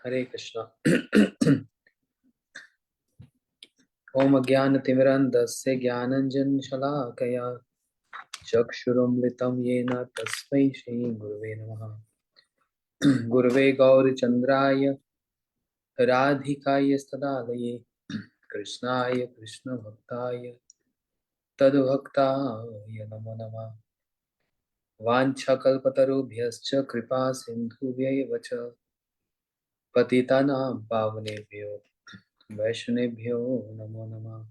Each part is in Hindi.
हरे कृष्णा। ओम अज्ञानतिमिरन्धस्य ज्ञानाञ्जनशलाकया चक्षुरुन्मिलितं येन तस्मै श्रीगुरुवे नमः। गुरुवे गौरचन्द्राय राधिकाय कृष्णाय कृष्णभक्ताय तद्भक्ताय नमो नमः। वाञ्छाकल्पतरुभ्यश्च कृपा सिन्धुभ्यैव च पतितानां पावनेभ्यो वैष्णवेभ्यो नमो नमः।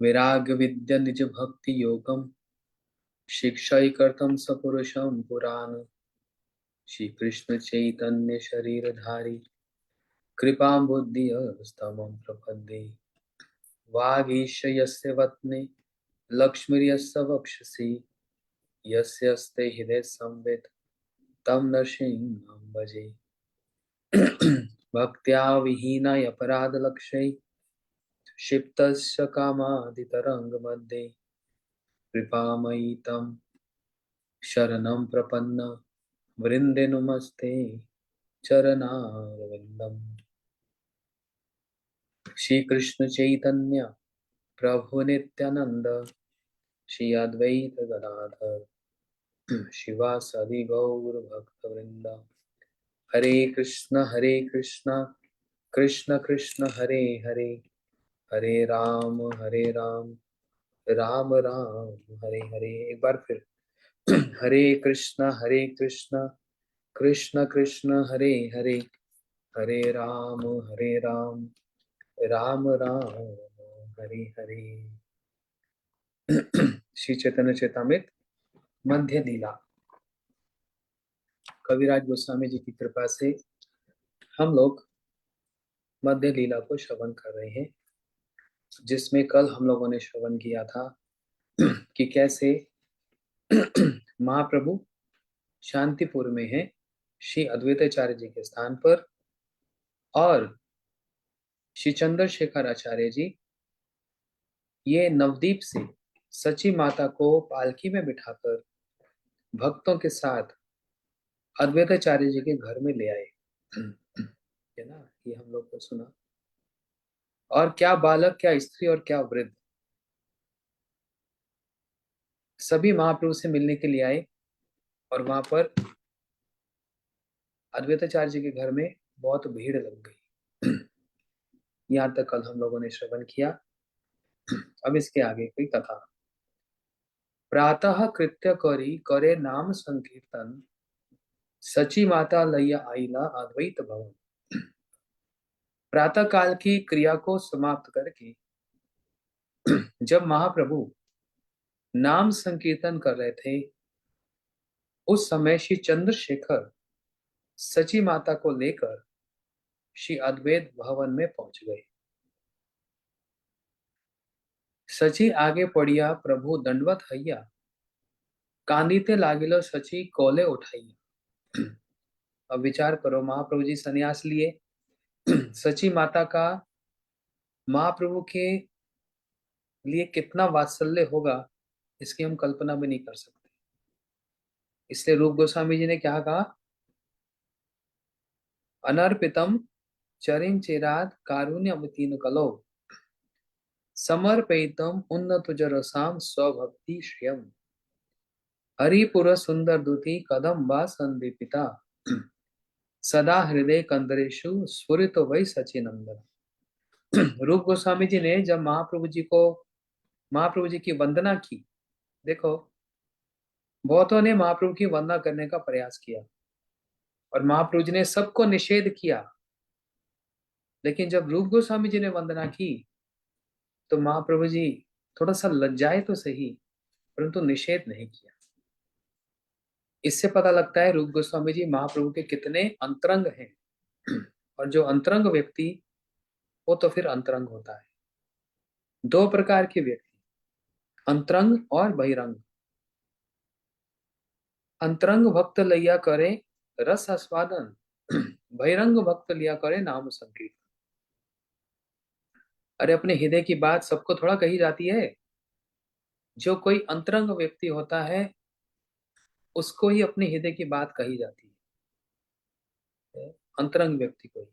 विराग विद्या निज भक्ति योगम शिक्षाकर्तम सपुरुषम पुराण श्री कृष्ण चैतन्य शरीरधारी कृपा बुद्धि स्तमं प्रपद्ये वागीश यस्य वत्ने लक्ष्मीर्यस्य वक्षसि यस्य हस्ते हृदय संवित् तं नृसिंहं भजे। भक्त्या विहीनाय अपराधलक्ष्यै क्षिप्तस्य कामादितरङ्गमध्ये कृपामयि तं शरणं प्रपन्न वृंदे नमस्ते चरणारविंदम। श्री कृष्ण चैतन्य प्रभु नित्यानंद श्री अद्वैत गदाधर शिवासादि गौर भक्त वृंदा। हरे कृष्ण कृष्ण कृष्ण हरे हरे, हरे राम राम राम हरे हरे। एक बार फिर हरे कृष्ण कृष्ण कृष्ण हरे हरे, हरे राम राम राम हरे हरे। श्री चैतन्य चेतामृत मध्य लीला। कविराज गोस्वामी जी की कृपा से हम लोग मध्य लीला को श्रवण कर रहे हैं, जिसमें कल हम लोगों ने श्रवण किया था कि कैसे महाप्रभु शांतिपुर में है श्री अद्वैताचार्य जी के स्थान पर, और श्री चंद्रशेखर आचार्य जी ये नवदीप से सची माता को पालकी में बिठाकर भक्तों के साथ अद्वैताचार्य जी के घर में ले आए, है ना। ये हम लोग को सुना। और क्या बालक, क्या स्त्री और क्या वृद्ध, सभी महाप्रभु से मिलने के लिए आए। और वहां पर अद्वैताचार्य जी के घर में बहुत भीड़ लग गई। यहाँ तक कल हम लोगों ने श्रवण किया। अब इसके आगे कोई कथा। प्रातः कृत्य करी करे नाम संकीर्तन सची माता लैया आईला अद्वैत भवन। प्रातः काल की क्रिया को समाप्त करके जब महाप्रभु नाम संकीर्तन कर रहे थे, उस समय श्री चंद्रशेखर सची माता को लेकर श्री अद्वैत भवन में पहुंच गए। सची आगे पड़िया प्रभु दंडवत हैया, कांदीते लागिलो सची कोले उठाइया। अब विचार करो, महाप्रभु जी सन्यास लिए, सची माता का महाप्रभु के लिए कितना वात्सल्य होगा, इसकी हम कल्पना भी नहीं कर सकते। इसलिए रूप गोस्वामी जी ने क्या कहा, अनर्पितम चरिम चिरात कारुण्यमतीन कलो समर्पयितम उन्नत जरसाम स्वभक्ति श्रियम हरिपुर सुंदर दुति कदम बा संदीपिता सदा हृदय कंदरेशु स्फुरित वै सचिनंदन। रूप गोस्वामी जी ने जब महाप्रभु जी की वंदना की, देखो बहुतों ने महाप्रभु की वंदना करने का प्रयास किया और महाप्रभु जी ने सबको निषेध किया, लेकिन जब रूप गोस्वामी जी ने वंदना की तो महाप्रभु जी थोड़ा सा लज्जाए तो सही, परंतु निषेध नहीं किया। इससे पता लगता है रूप गोस्वामी जी महाप्रभु के कितने अंतरंग हैं। और जो अंतरंग व्यक्ति, वो तो फिर अंतरंग होता है। दो प्रकार के व्यक्ति, अंतरंग और बहिरंग। अंतरंग भक्त लिया करे रस आस्वादन, बहिरंग भक्त लिया करे नाम संकीर्तन। अरे अपने हृदय की बात सबको थोड़ा कही जाती है। जो कोई अंतरंग व्यक्ति होता है उसको ही अपने हृदय की बात कही जाती है। अंतरंग व्यक्ति को ही।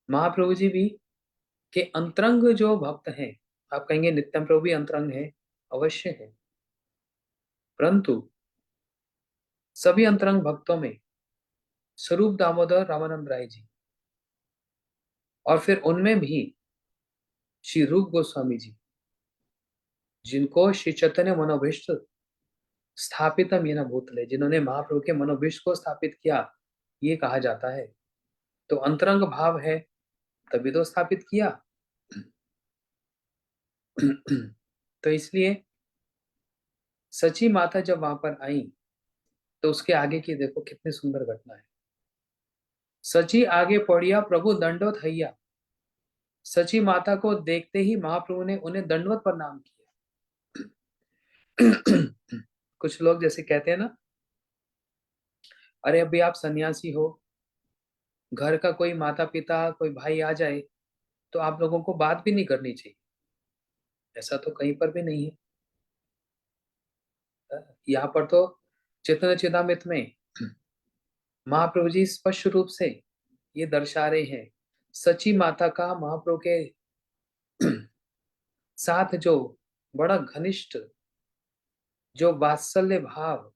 महाप्रभु जी भी के अंतरंग जो भक्त हैं, आप कहेंगे नित्यम प्रभु भी अंतरंग है, अवश्य है, परंतु सभी अंतरंग भक्तों में स्वरूप दामोदर रामानंद राय जी, और फिर उनमें भी श्री रूप गोस्वामी जी, जिनको श्री चैतन्य मनोभीष्ट स्थापितम येन भूतले, जिन्होंने महाप्रभु के मनोभीष्ट को स्थापित किया, ये कहा जाता है। तो अंतरंग भाव है तभी तो स्थापित किया। तो इसलिए सची माता जब वहां पर आई तो उसके आगे की देखो कितनी सुंदर घटना है। सची आगे पड़िया प्रभु दंडोत हैया। सची माता को देखते ही महाप्रभु ने उन्हें दंडवत प्रणाम किया। कुछ लोग जैसे कहते हैं ना, अरे अभी आप सन्यासी हो, घर का कोई माता पिता कोई भाई आ जाए तो आप लोगों को बात भी नहीं करनी चाहिए। ऐसा तो कहीं पर भी नहीं है। यहाँ पर तो चैतन्य चेतामृत में महाप्रभु जी स्पष्ट रूप से ये दर्शा रहे हैं, सची माता का महाप्रभु के साथ जो बड़ा घनिष्ठ जो वात्सल्य भाव,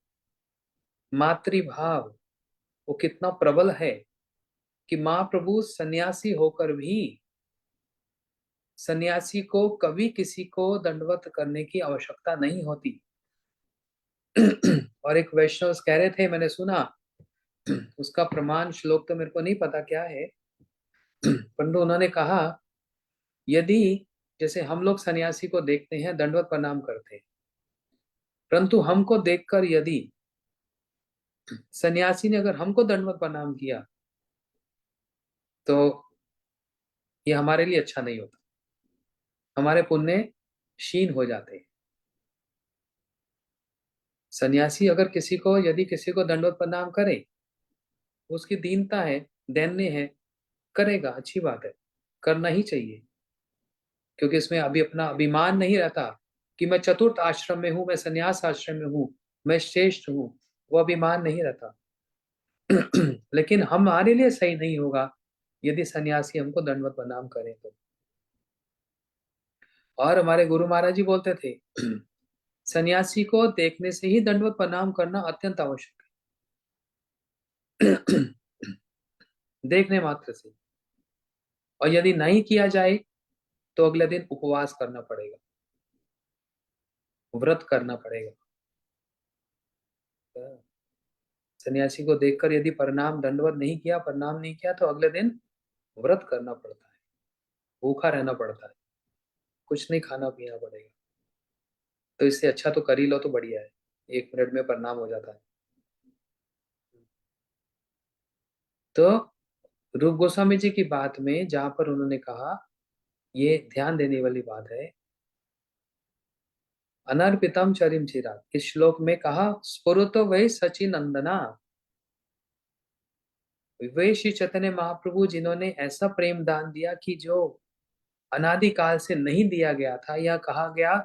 मातृभाव, वो कितना प्रबल है कि महाप्रभु सन्यासी होकर भी सन्यासी को कभी किसी को दंडवत करने की आवश्यकता नहीं होती। और एक वैष्णव कह रहे थे, मैंने सुना, उसका प्रमाण श्लोक तो मेरे को नहीं पता क्या है, परंतु उन्होंने कहा यदि जैसे हम लोग सन्यासी को देखते हैं दंडवत प्रणाम करते हैं, परंतु हमको देखकर यदि सन्यासी ने अगर हमको दंडवत प्रणाम किया तो ये हमारे लिए अच्छा नहीं होता, हमारे पुण्य क्षीण हो जाते हैं। सन्यासी अगर किसी को यदि किसी को दंडवत प्रणाम करे, उसकी दीनता है, दैन्य है, करेगा, अच्छी बात है, करना ही चाहिए, क्योंकि इसमें अभी अपना अभिमान नहीं रहता कि मैं चतुर्थ आश्रम में हूं, मैं सन्यास आश्रम में हूं, मैं श्रेष्ठ हूं, वो अभिमान नहीं रहता। लेकिन हमारे लिए सही नहीं होगा यदि सन्यासी हमको दंडवत प्रणाम करे तो। और हमारे गुरु महाराज जी बोलते थे, सन्यासी को देखने से ही दंडवत प्रणाम करना अत्यंत आवश्यक है। देखने मात्र से, और यदि नहीं किया जाए तो अगले दिन उपवास करना पड़ेगा, व्रत करना पड़ेगा। सन्यासी को देखकर यदि प्रणाम दंडवत नहीं किया, प्रणाम नहीं किया, तो अगले दिन व्रत करना पड़ता है, भूखा रहना पड़ता है, कुछ नहीं खाना पीना पड़ेगा। तो इससे अच्छा तो कर ही लो तो बढ़िया है, 1 मिनट में प्रणाम हो जाता है। तो रूप गोस्वामी जी की बात में जहां पर उन्होंने कहा, ये ध्यान देने वाली बात है, अनर्पितम चरिम चिराग, इस श्लोक में कहा स्फुरतो वै सचिनंदना, वे श्री चैतन्य महाप्रभु जिन्होंने ऐसा प्रेम दान दिया कि जो अनादिकाल से नहीं दिया गया था, या कहा गया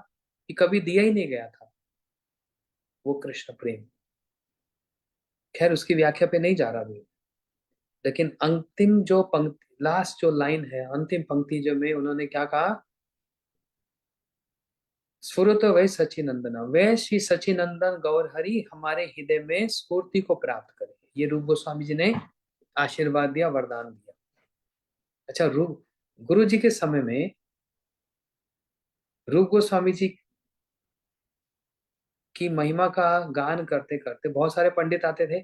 कि कभी दिया ही नहीं गया था, वो कृष्ण प्रेम। खैर उसकी व्याख्या पे नहीं जा रहा भी, लेकिन अंतिम जो पंक्ति, लास्ट जो लाइन है, अंतिम पंक्ति जो में उन्होंने क्या कहा, स्फुरत वै सचिनंदन, वे श्री सचिनंदन गौर हरि हमारे हृदय में स्फूर्ति को प्राप्त करे। ये रूप गोस्वामी जी ने आशीर्वाद दिया, वरदान दिया। अच्छा, रूप गुरु जी के समय में रूप गोस्वामी जी की महिमा का गान करते करते बहुत सारे पंडित आते थे।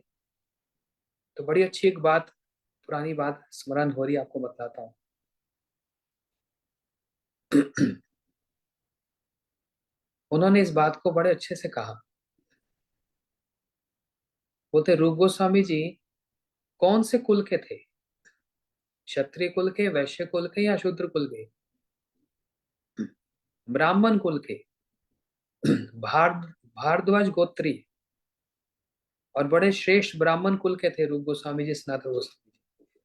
तो बड़ी अच्छी एक बात, पुरानी बात स्मरण हो रही, आपको बताता हूँ। उन्होंने इस बात को बड़े अच्छे से कहा। बोलते रूप गोस्वामी जी कौन से कुल के थे, क्षत्रिय कुल के, वैश्य कुल के, या शूद्र कुल के? ब्राह्मण कुल के। भारद्वाज गोत्री, और बड़े श्रेष्ठ ब्राह्मण कुल के थे रूप गोस्वामी जी, सनातन गोस्वामी जी।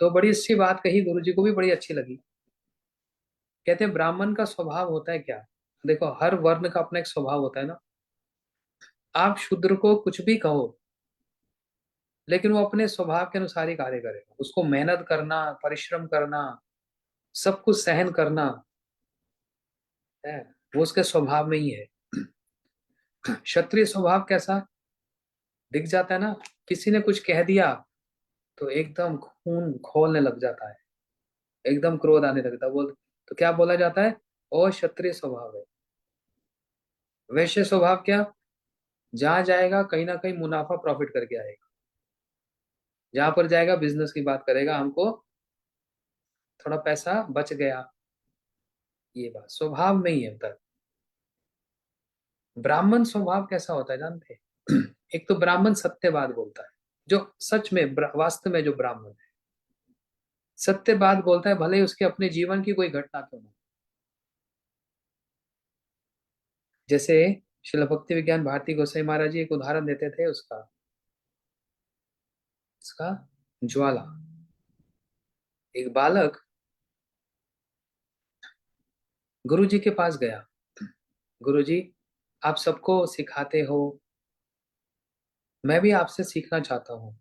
तो बड़ी अच्छी बात कही, गुरु जी को भी बड़ी अच्छी लगी। कहते हैं ब्राह्मण का स्वभाव होता है क्या, देखो हर वर्ण का अपना एक स्वभाव होता है ना। आप शूद्र को कुछ भी कहो, लेकिन वो अपने स्वभाव के अनुसार ही कार्य करेगा। उसको मेहनत करना, परिश्रम करना, सब कुछ सहन करना है, वो उसके स्वभाव में ही है। क्षत्रिय स्वभाव कैसा दिख जाता है ना, किसी ने कुछ कह दिया तो एकदम खून खौलने लग जाता है, एकदम क्रोध आने लगता है। बोल तो क्या बोला जाता है, ओ क्षत्रिय स्वभाव है। वैश्य स्वभाव क्या, जहां जाएगा कहीं ना कहीं मुनाफा प्रॉफिट करके आएगा, जहां पर जाएगा बिजनेस की बात करेगा, हमको थोड़ा पैसा बच गया, ये बात स्वभाव में ही है होता है। ब्राह्मण स्वभाव कैसा होता है जानते हैं? एक तो ब्राह्मण सत्यवाद बोलता है, जो सच में वास्तव में जो ब्राह्मण है सत्य बात बोलता है, भले ही उसके अपने जीवन की कोई घटना क्यों ना। जैसे श्रील भक्ति विज्ञान भारती गोसाई महाराज जी एक उदाहरण देते थे उसका, उसका ज्वाला। एक बालक गुरु जी के पास गया, गुरु जी आप सबको सिखाते हो, मैं भी आपसे सीखना चाहता हूँ।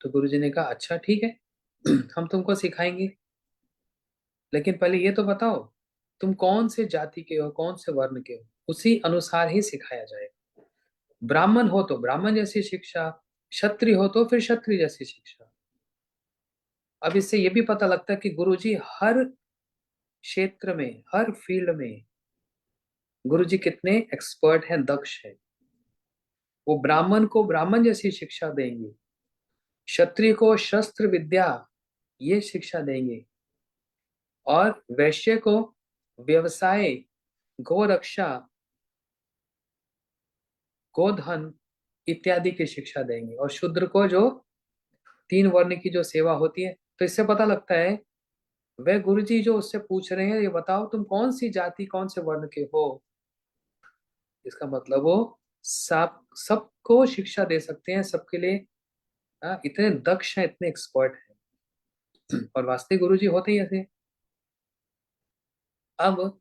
तो गुरु जी ने कहा अच्छा ठीक है, हम तुमको सिखाएंगे, लेकिन पहले ये तो बताओ तुम कौन से जाति के हो, कौन से वर्ण के हो, उसी अनुसार ही सिखाया जाएगा। ब्राह्मण हो तो ब्राह्मण जैसी शिक्षा, क्षत्रिय हो तो फिर क्षत्रिय जैसी शिक्षा। अब इससे ये भी पता लगता है कि गुरुजी हर क्षेत्र में, हर फील्ड में गुरुजी कितने एक्सपर्ट हैं, दक्ष हैं। वो ब्राह्मण को ब्राह्मण जैसी शिक्षा देंगे, क्षत्रिय को शस्त्र विद्या ये शिक्षा देंगे, और वैश्य को व्यवसाय, गोरक्षा, गोधन इत्यादि की शिक्षा देंगे, और शूद्र को जो तीन वर्ण की जो सेवा होती है। तो इससे पता लगता है वह गुरुजी जो उससे पूछ रहे हैं, ये बताओ तुम कौन सी जाति कौन से वर्ण के हो, इसका मतलब वो सब सबको शिक्षा दे सकते हैं, सबके लिए इतने दक्ष हैं, इतने एक्सपर्ट हैं। और वास्तविक गुरुजी होते ही ऐसे। अब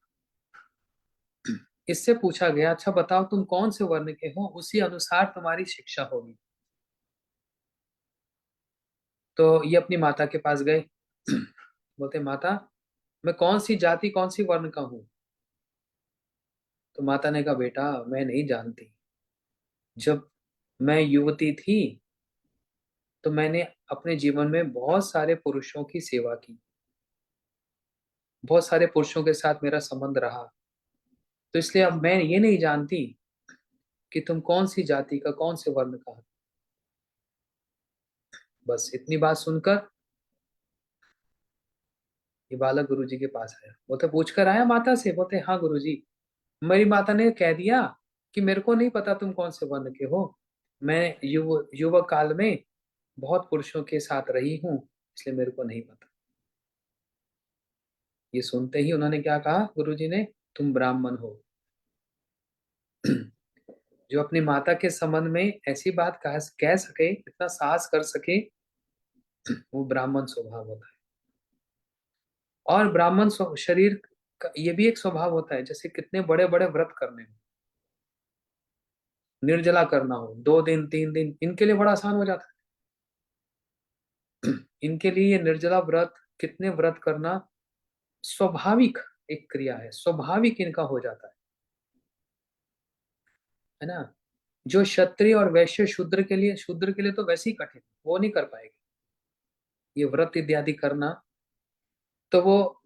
इससे पूछा गया अच्छा बताओ तुम कौन से वर्ण के हो, उसी अनुसार तुम्हारी शिक्षा होगी। तो ये अपनी माता के पास गए। बोलते माता मैं कौन सी जाति कौन सी वर्ण का हूँ। तो माता ने कहा बेटा मैं नहीं जानती, जब मैं युवती थी तो मैंने अपने जीवन में बहुत सारे पुरुषों की सेवा की, बहुत सारे पुरुषों के साथ मेरा संबंध रहा, तो इसलिए अब मैं ये नहीं जानती कि तुम कौन सी जाति का कौन से वर्ण का हो। बस इतनी बात सुनकर ये बालक गुरुजी के पास आया। वो तो पूछ कर आया माता से, बोलते हाँ गुरुजी, मेरी माता ने कह दिया कि मेरे को नहीं पता तुम कौन से वर्ण के हो, मैं युवक काल में बहुत पुरुषों के साथ रही हूँ, इसलिए मेरे को नहीं पता। ये सुनते ही उन्होंने क्या कहा गुरुजी ने, तुम ब्राह्मण हो। जो अपनी माता के संबंध में ऐसी बात कह सके, इतना साहस कर सके, वो ब्राह्मण स्वभाव होता है। और ब्राह्मण शरीर का ये भी एक स्वभाव होता है, जैसे कितने बड़े बड़े व्रत करने हो, निर्जला करना हो 2 दिन 3 दिन, इनके लिए बड़ा आसान हो जाता है। इनके लिए ये निर्जला व्रत, कितने व्रत करना स्वाभाविक एक क्रिया है, स्वाभाविक इनका हो जाता है ना। जो क्षत्रिय और वैश्य शूद्र के लिए तो वैसे ही कठिन, वो नहीं कर पाएंगे ये व्रत इत्यादि करना। तो वो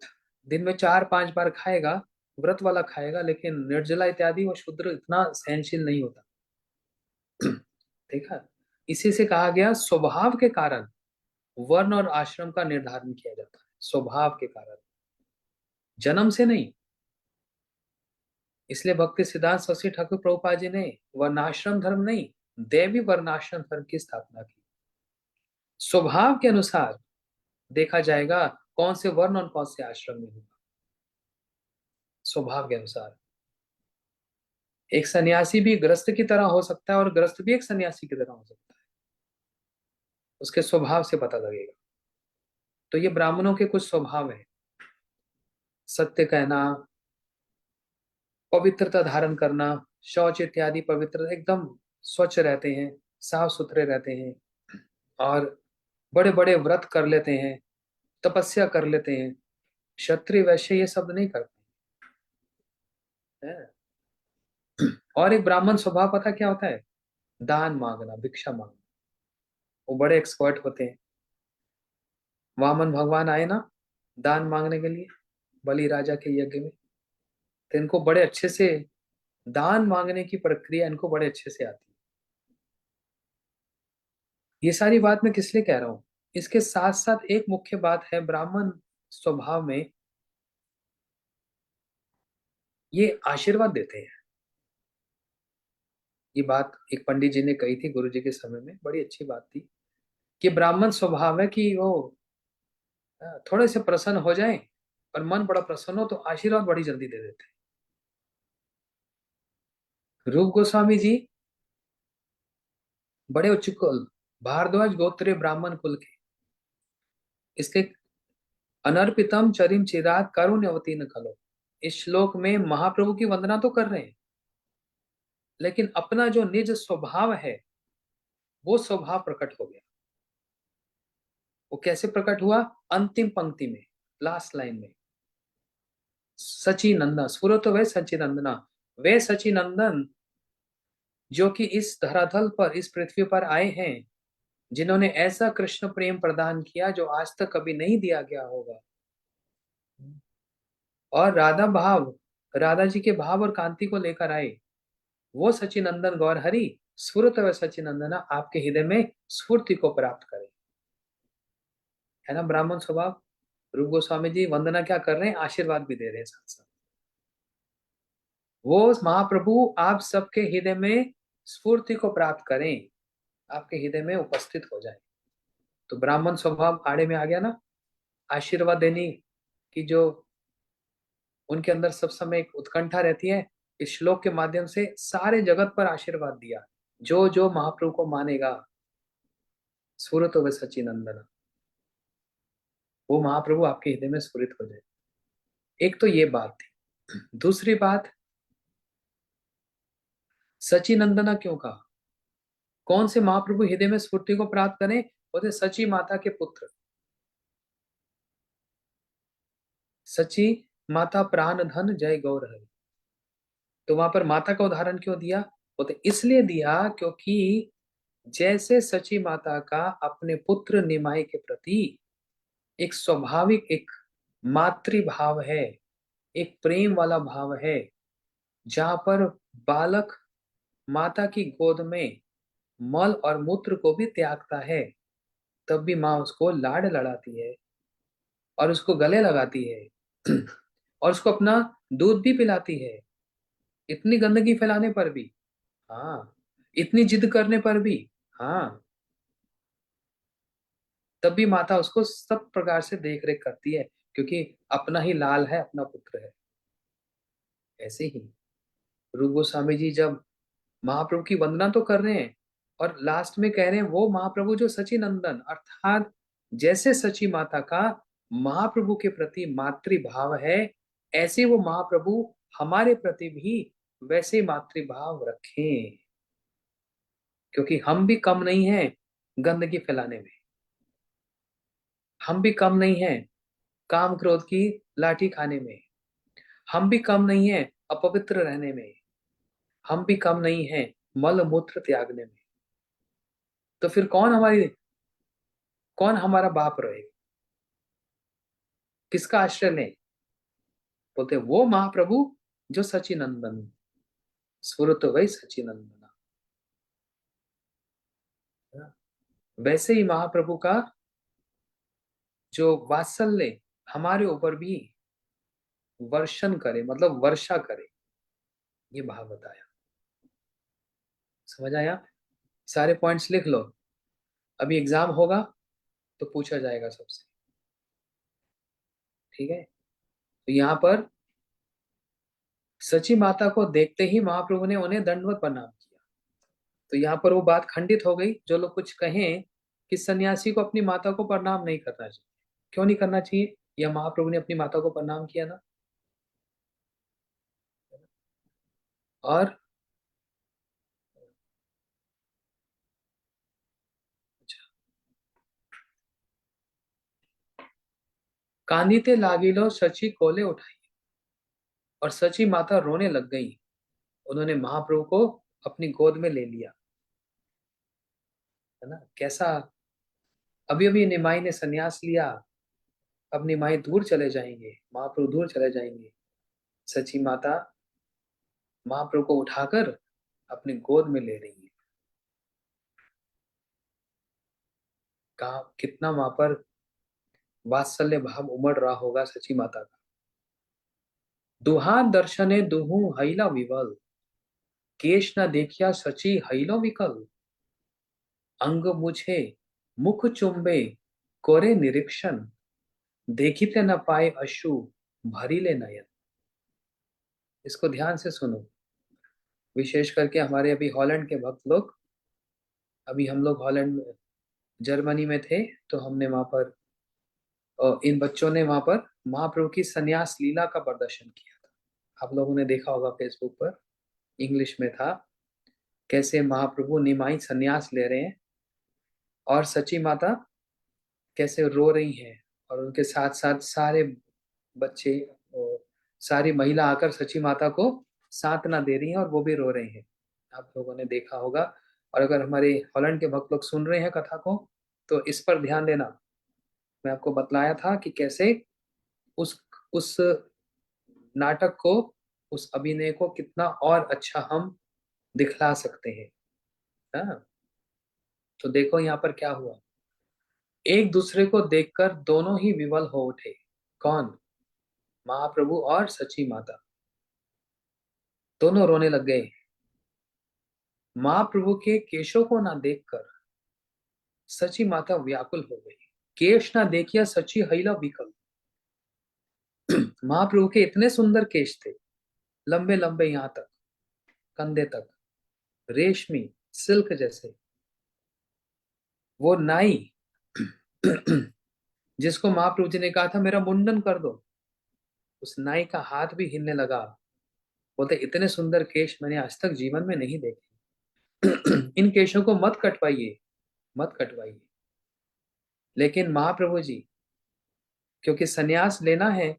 दिन में 4 5 बार खाएगा, व्रत वाला खाएगा, लेकिन निर्जला इत्यादि वो शूद्र इतना सहनशील नहीं होता। देखा, इसी से कहा गया स्वभाव के कारण वर्ण और आश्रम का निर्धारण किया जाता है, स्वभाव के कारण, जन्म से नहीं। इसलिए भक्ति सिद्धांत सरस्वती ठाकुर प्रभुपाद जी ने वर्णाश्रम धर्म नहीं, दैवी वर्णाश्रम धर्म की स्थापना की। स्वभाव के अनुसार देखा जाएगा कौन से वर्ण और कौन से आश्रम में होगा, स्वभाव के अनुसार। एक सन्यासी भी गृहस्थ की तरह हो सकता है, और गृहस्थ भी एक सन्यासी की तरह हो सकता है, उसके स्वभाव से पता लगेगा। तो ये ब्राह्मणों के कुछ स्वभाव है, सत्य कहना, पवित्रता धारण करना, शौच इत्यादि पवित्र एकदम स्वच्छ रहते हैं, साफ सुथरे रहते हैं और बड़े बड़े व्रत कर लेते हैं, तपस्या कर लेते हैं। क्षत्रिय वैश्य ये सब नहीं करते हैं। और एक ब्राह्मण स्वभाव पता क्या होता है? दान मांगना, भिक्षा मांगना। वो बड़े एक्सपर्ट होते हैं। वामन भगवान आए ना दान मांगने के लिए बलि राजा के यज्ञ में, तो इनको बड़े अच्छे से दान मांगने की प्रक्रिया इनको बड़े अच्छे से आती है। ये सारी बात मैं किस लिए कह रहा हूं? इसके साथ साथ एक मुख्य बात है ब्राह्मण स्वभाव में, ये आशीर्वाद देते हैं। ये बात एक पंडित जी ने कही थी गुरु जी के समय में, बड़ी अच्छी बात थी कि ब्राह्मण स्वभाव है कि वो थोड़े से प्रसन्न हो जाए और मन बड़ा प्रसन्न हो तो आशीर्वाद बड़ी जल्दी दे देते हैं। रूप गोस्वामी जी बड़े उच्च कुल, भारद्वाज गोत्रीय ब्राह्मण कुल के, इसके अनर्पितम चरिम चिरात कारुण्यवती न खलो, इस श्लोक में महाप्रभु की वंदना तो कर रहे हैं, लेकिन अपना जो निज स्वभाव है वो स्वभाव प्रकट हो गया। वो कैसे प्रकट हुआ? अंतिम पंक्ति में, लास्ट लाइन में, सचिनंदन स्फुरो तो वे सचिनंदना, वे सचिनंदन जो कि इस धरातल पर, इस पृथ्वी पर आए हैं, जिन्होंने ऐसा कृष्ण प्रेम प्रदान किया जो आज तक कभी नहीं दिया गया होगा। और राधा भाव, राधा जी के भाव और कांति को लेकर आए, वो सचिनंदन गौर हरि स्फुरत व सचिनंदना आपके हृदय में स्फूर्ति को प्राप्त करे। है ना ब्राह्मण स्वभाव? रूप गोस्वामी जी वंदना क्या कर रहे हैं? आशीर्वाद भी दे रहे हैं साथ साथ। वो महाप्रभु आप सबके हृदय में स्फूर्ति को प्राप्त करें, आपके हृदय में उपस्थित हो जाए। तो ब्राह्मण स्वभाव आड़े में आ गया ना, आशीर्वाद देने की जो उनके अंदर सब समय एक उत्कंठा रहती है, इस श्लोक के माध्यम से सारे जगत पर आशीर्वाद दिया। जो जो महाप्रभु को मानेगा स्फुरत व सच्चिनंदन, वो महाप्रभु आपके हृदय में स्फुरित हो जाए। एक तो ये बात थी। दूसरी बात, सचिनंदना क्यों कहा? कौन से महाप्रभु हृदय में स्फूर्ति को प्राप्त करें? वो थे सची माता के पुत्र। सची माता प्राण धन जय गौर हरि। तो वहां पर माता का उदाहरण क्यों दिया? वो तो इसलिए दिया क्योंकि जैसे सची माता का अपने पुत्र निमाई के प्रति एक स्वाभाविक, एक मातृभाव है, एक प्रेम वाला भाव है, जहां पर बालक माता की गोद में मल और मूत्र को भी त्यागता है, तब भी माँ उसको लाड लड़ाती है और उसको गले लगाती है और उसको अपना दूध भी पिलाती है, इतनी गंदगी फैलाने पर भी। हाँ, इतनी जिद करने पर भी। हाँ, तब भी माता उसको सब प्रकार से देख रेख करती है, क्योंकि अपना ही लाल है, अपना पुत्र है। ऐसे ही रूप गोस्वामी जी जब महाप्रभु की वंदना तो कर रहे हैं और लास्ट में कह रहे हैं वो महाप्रभु जो सचिनंदन, अर्थात जैसे सची माता का महाप्रभु के प्रति मातृभाव है, ऐसे वो महाप्रभु हमारे प्रति भी वैसे मातृभाव रखें, क्योंकि हम भी कम नहीं हैं गंदगी फैलाने में। हम भी कम नहीं हैं काम क्रोध की लाठी खाने में। हम भी कम नहीं हैं अपवित्र रहने में। हम भी कम नहीं हैं मल मूत्र त्यागने में। तो फिर कौन हमारा बाप रहेगा? किसका आश्रय लें? बोलते वो महाप्रभु जो सचिनंदन, स्फुरत वही सचिनंदन। वैसे ही महाप्रभु का जो वात्सल्य हमारे ऊपर भी वर्षण करे, मतलब वर्षा करे, ये भाव बताया। समझ आया? सारे पॉइंट्स लिख लो, अभी एग्जाम होगा तो पूछा जाएगा सबसे। ठीक है? तो यहाँ पर सची माता को देखते ही महाप्रभु ने उन्हें दंडवत प्रणाम किया। तो यहाँ पर वो बात खंडित हो गई, जो लोग कुछ कहें कि सन्यासी को अपनी माता को प्रणाम नहीं करना चाहिए। क्यों नहीं करना चाहिए? या महाप्रभु ने अपनी माता को प्रणाम किया ना। और कांदिते लागिलो सची कोले उठाई। और सची माता रोने लग गई। उन्होंने महाप्रभु को अपनी गोद में ले लिया। है ना कैसा। अभी अभी निमाई ने सन्यास लिया। अब निमाई दूर चले जाएंगे, महाप्रभु दूर चले जाएंगे। सची माता महाप्रभु को उठाकर अपनी गोद में ले रही है। कहा कितना वहां पर वात्सल्य भाव उमड़ रहा होगा सची माता का। दुहा दर्शने दुहू हैला विवल। केश न देखिया सची हैलो विकल। अंग मुझे मुख चुंबे कोरे निरीक्षण। देखिते न पाए अश्रु भरीले नयन। इसको ध्यान से सुनो। विशेष करके हमारे अभी हॉलैंड के भक्त लोग। अभी हम लोग हॉलैंड में, जर्मनी में थे, तो हमने वहां पर इन बच्चों ने वहां पर महाप्रभु की संन्यास लीला का प्रदर्शन किया था। आप लोगों ने देखा होगा फेसबुक पर, इंग्लिश में था। कैसे महाप्रभु निमाई संन्यास ले रहे हैं और सची माता कैसे रो रही हैं, और उनके साथ साथ सारे बच्चे और सारी महिला आकर सची माता को सांत्वना दे रही हैं और वो भी रो रहे हैं। आप लोगों ने देखा होगा। और अगर हमारे हॉलैंड के भक्त लोग सुन रहे हैं कथा को, तो इस पर ध्यान देना। मैं आपको बतलाया था कि कैसे उस नाटक को, उस अभिनय को कितना और अच्छा हम दिखला सकते हैं। हाँ, तो देखो यहाँ पर क्या हुआ। एक दूसरे को देखकर दोनों ही विवल हो उठे। कौन? महाप्रभु और सची माता दोनों रोने लग गए। महाप्रभु के केशों को ना देखकर सची माता व्याकुल हो गई। केश ना देखिया सची हैला विकल। महाप्रभु के इतने सुंदर केश थे, लंबे लंबे यहाँ तक, कंधे तक, रेशमी सिल्क जैसे। वो नाई जिसको महाप्रभु जी ने कहा था मेरा मुंडन कर दो, उस नाई का हाथ भी हिलने लगा। बोलते इतने सुंदर केश मैंने आज तक जीवन में नहीं देखे। इन केशों को मत कटवाइए, मत कटवाइए। लेकिन महाप्रभु जी, क्योंकि सन्यास लेना है,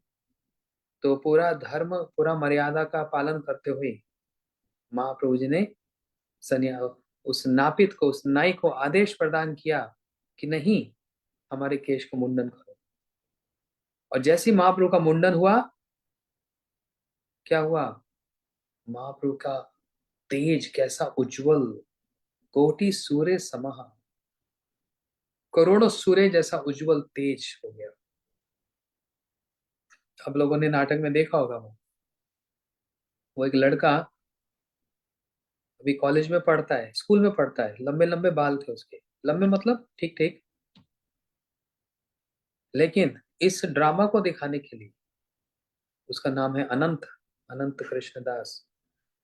तो पूरा धर्म, पूरा मर्यादा का पालन करते हुए महाप्रभु जी ने सन्या उस नापित को, उस नाई को आदेश प्रदान किया कि नहीं, हमारे केश को मुंडन करो। और जैसे ही महाप्रभु का मुंडन हुआ, क्या हुआ? महाप्रभु का तेज कैसा उज्जवल, कोटि सूर्य समहा, करोड़ों सूर्य जैसा उज्जवल तेज हो गया। आप लोगों ने नाटक में देखा होगा। वो एक लड़का अभी कॉलेज में पढ़ता है, स्कूल में पढ़ता है, लंबे लंबे बाल थे उसके, लंबे मतलब ठीक ठीक। लेकिन इस ड्रामा को दिखाने के लिए, उसका नाम है अनंत, अनंत कृष्णदास।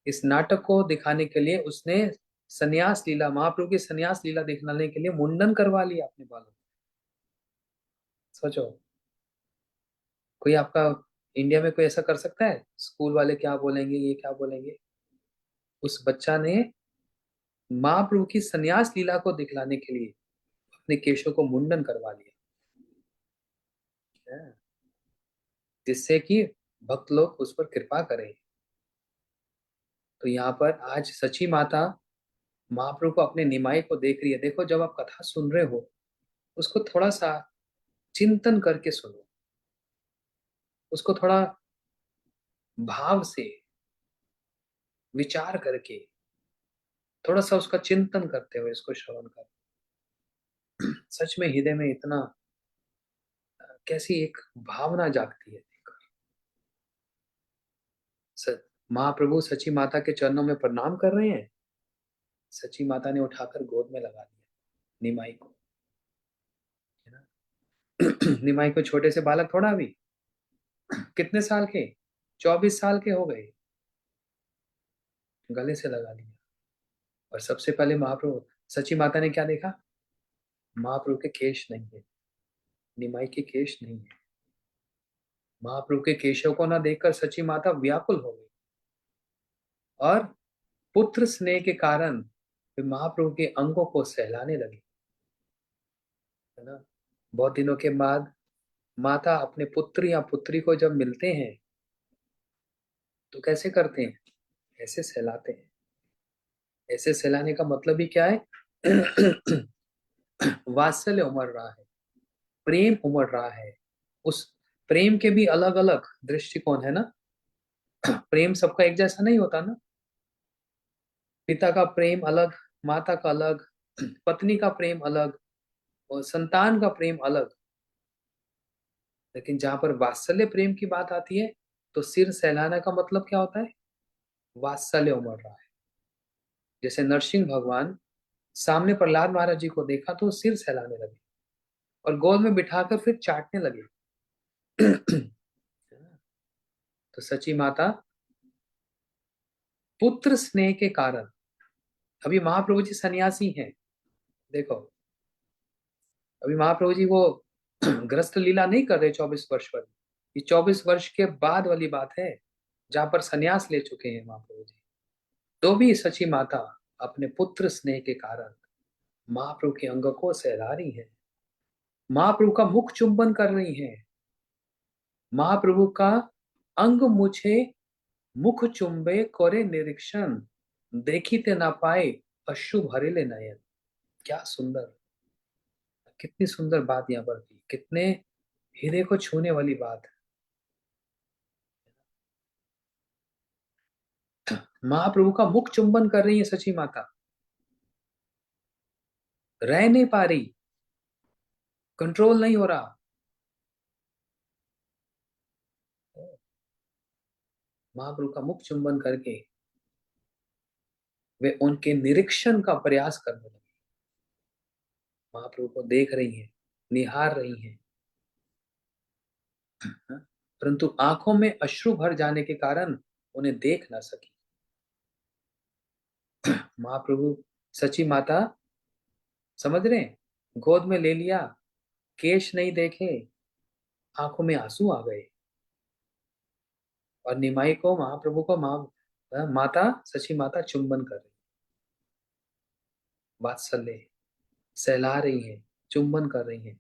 इस नाटक को दिखाने के लिए उसने सन्यास लीला, महाप्रभु की सन्यास लीला दिखाने के लिए मुंडन करवा लिया अपने बालों। सोचो, कोई आपका इंडिया में कोई ऐसा कर सकता है? स्कूल वाले क्या बोलेंगे, ये क्या बोलेंगे। उस बच्चा ने महाप्रभु की सन्यास लीला को दिखलाने के लिए अपने केशों को मुंडन करवा लिया है, जिससे कि भक्त लोग उस पर कृपा करें। तो यहाँ पर आज सची माता महाप्रभु को अपने निमाई को देख रही है। देखो, जब आप कथा सुन रहे हो, उसको थोड़ा सा चिंतन करके सुनो, उसको थोड़ा भाव से विचार करके, थोड़ा सा उसका चिंतन करते हुए इसको श्रवण कर। सच में हृदय में इतना कैसी एक भावना जागती है देखकर। महाप्रभु सची माता के चरणों में प्रणाम कर रहे हैं। सची माता ने उठाकर गोद में लगा लिया निमाई को, है ना। निमाई को छोटे से बालक थोड़ा, भी कितने साल के, 24 साल के हो गए, गले से लगा लिया। और सबसे पहले महाप्रभु, सची माता ने क्या देखा? महाप्रभु के केश नहीं है, निमाई के केश नहीं है। महाप्रभु के केशों को ना देखकर सची माता व्याकुल हो गई, और पुत्र स्नेह के कारण वे महाप्रभु के अंगों को सहलाने लगी, है ना। बहुत दिनों के बाद माता अपने पुत्र या पुत्री को जब मिलते हैं तो कैसे करते हैं? ऐसे सहलाते हैं। ऐसे सहलाने का मतलब ही क्या है? वात्सल्य उमड़ रहा है, प्रेम उमड़ रहा है। उस प्रेम के भी अलग अलग दृष्टिकोण है ना। प्रेम सबका एक जैसा नहीं होता ना। पिता का प्रेम अलग, माता का अलग, पत्नी का प्रेम अलग, और संतान का प्रेम अलग। लेकिन जहां पर वात्सल्य प्रेम की बात आती है तो सिर सहलाना का मतलब क्या होता है? वात्सल्य उमड़ रहा है। जैसे नरसिंह भगवान सामने प्रहलाद महाराज जी को देखा तो सिर सहलाने लगे और गोद में बिठाकर फिर चाटने लगे। तो सची माता पुत्र स्नेह के कारण, अभी महाप्रभु जी सन्यासी हैं। देखो, अभी महाप्रभु जी वो ग्रस्त लीला नहीं कर रहे 24 वर्ष पर। ये 24 वर्ष के बाद वाली बात है जहां पर सन्यास ले चुके हैं महाप्रभु जी। तो भी सची माता अपने पुत्र स्नेह के कारण महाप्रभु के अंग को सहला रही है, महाप्रभु का मुख चुंबन कर रही है। महाप्रभु का अंग मुझे मुख चुंबे करे निरीक्षण, देखिते ना पाए अश्रु भरेले नयन। क्या सुंदर, कितनी सुंदर बात यहाँ पर की, कितने हृदय को छूने वाली बात है। महाप्रभु का मुख चुंबन कर रही है सची माता, रह नहीं पा रही, कंट्रोल नहीं हो रहा। महाप्रभु का मुख चुंबन करके वे उनके निरीक्षण का प्रयास करने लगे। महाप्रभु को देख रही हैं, निहार रही हैं, हाँ? परंतु आंखों में अश्रु भर जाने के कारण उन्हें देख ना सकी। महाप्रभु, सची माता समझ रहे हैं, गोद में ले लिया, केश नहीं देखे, आंखों में आंसू आ गए। और निमाई को, महाप्रभु को माता, सची माता चुंबन कर रही, वात्सल्य सहला रही है, चुंबन कर रही है।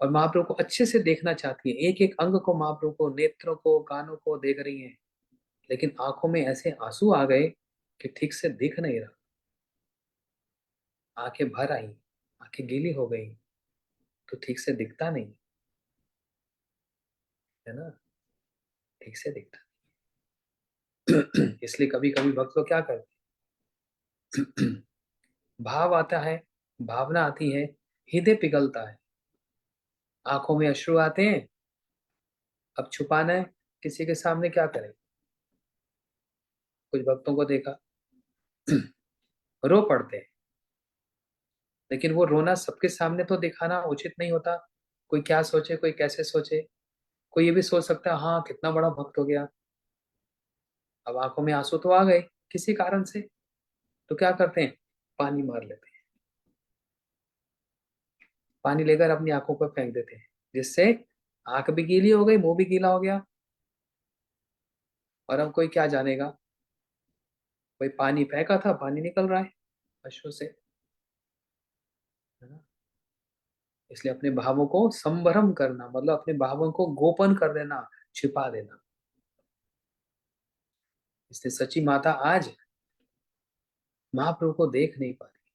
और महाप्रभु को अच्छे से देखना चाहती है, एक एक अंग को, महाप्रभु को, नेत्रों को, कानों को देख रही है। लेकिन आंखों में ऐसे आंसू आ गए कि ठीक से दिख नहीं रहा। आंखें भर आई, आंखें गीली हो गई, तो ठीक से दिखता नहीं है ना, ठीक से दिखता नहीं। इसलिए कभी कभी भक्त लोग क्या करते हैं, भाव आता है, भावना आती है, हृदय पिघलता है, आंखों में अश्रु आते हैं। अब छुपाना है, किसी के सामने क्या करें? कुछ भक्तों को देखा, रो पड़ते हैं। लेकिन वो रोना सबके सामने तो दिखाना उचित नहीं होता। कोई क्या सोचे, कोई कैसे सोचे। कोई ये भी सोच सकता है, हाँ कितना बड़ा भक्त हो गया, अब आंखों में आंसू तो आ गए किसी कारण से, तो क्या करते हैं, पानी मार लेते हैं, पानी लेकर अपनी आंखों पर फेंक देते हैं, जिससे आंख भी गीली हो गई, मुंह भी गीला हो गया। और अब कोई क्या जानेगा, कोई पानी फेंका था, पानी निकल रहा है अश्रु से, है ना। इसलिए अपने भावों को संभरम करना मतलब अपने भावों को गोपन कर देना, छिपा देना। इसलिए सची माता आज महाप्रभु को देख नहीं पा रही।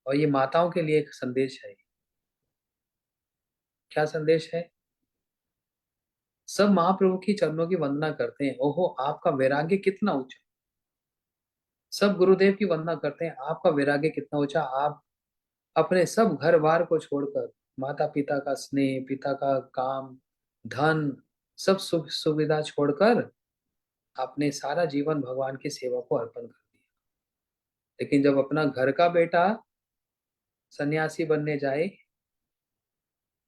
और ये माताओं के लिए एक संदेश है। क्या संदेश है? सब महाप्रभु की चरणों की वंदना करते हैं, ओहो आपका वैराग्य कितना ऊंचा। सब गुरुदेव की वंदना करते हैं, आपका वैराग्य कितना ऊंचा। आप अपने सब घर बार को छोड़कर, माता पिता का स्नेह, पिता का काम, धन, सब सुख सुविधा छोड़कर आपने सारा जीवन भगवान की सेवा को अर्पण कर दिया। लेकिन जब अपना घर का बेटा सन्यासी बनने जाए,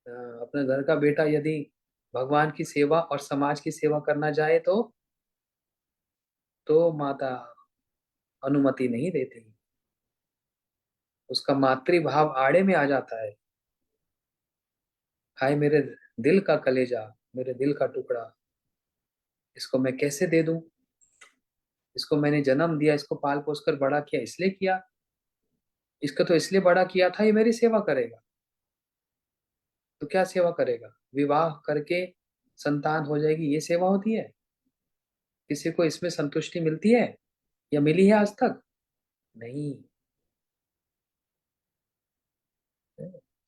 अपने घर का बेटा यदि भगवान की सेवा और समाज की सेवा करना चाहे तो माता अनुमति नहीं देती। उसका मातृभाव आड़े में आ जाता है। हाय मेरे दिल का कलेजा, मेरे दिल का टुकड़ा, इसको मैं कैसे दे दूं? इसको मैंने जन्म दिया, इसको पाल पोस कर बड़ा किया, इसलिए किया, इसको तो इसलिए बड़ा किया था ये मेरी सेवा करेगा। तो क्या सेवा करेगा? विवाह करके संतान हो जाएगी, ये सेवा होती है? किसी को इसमें संतुष्टि मिलती है या मिली है आज तक? नहीं।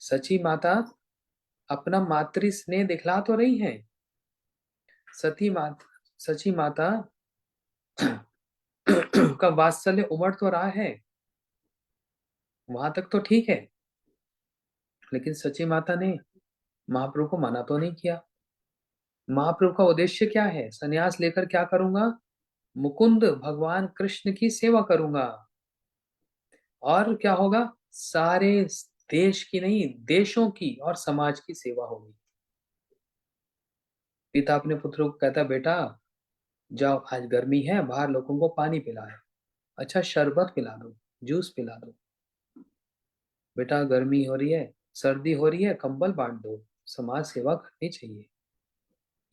सची माता अपना मातृ स्नेह दिखला तो रही है। सती माता, सची माता का वात्सल्य उमड़ तो रहा है, वहां तक तो ठीक है। लेकिन सची माता ने महाप्रभु को मना तो नहीं किया। महाप्रभु का उद्देश्य क्या है? संन्यास लेकर क्या करूंगा? मुकुंद भगवान कृष्ण की सेवा करूंगा। और क्या होगा? सारे देश की नहीं, देशों की और समाज की सेवा होगी। पिता अपने पुत्र को कहता, बेटा जाओ, आज गर्मी है, बाहर लोगों को पानी पिलाए, अच्छा शरबत पिला दो, जूस पिला दो। बेटा गर्मी हो रही है, सर्दी हो रही है, कंबल बांट दो। समाज सेवा करनी चाहिए।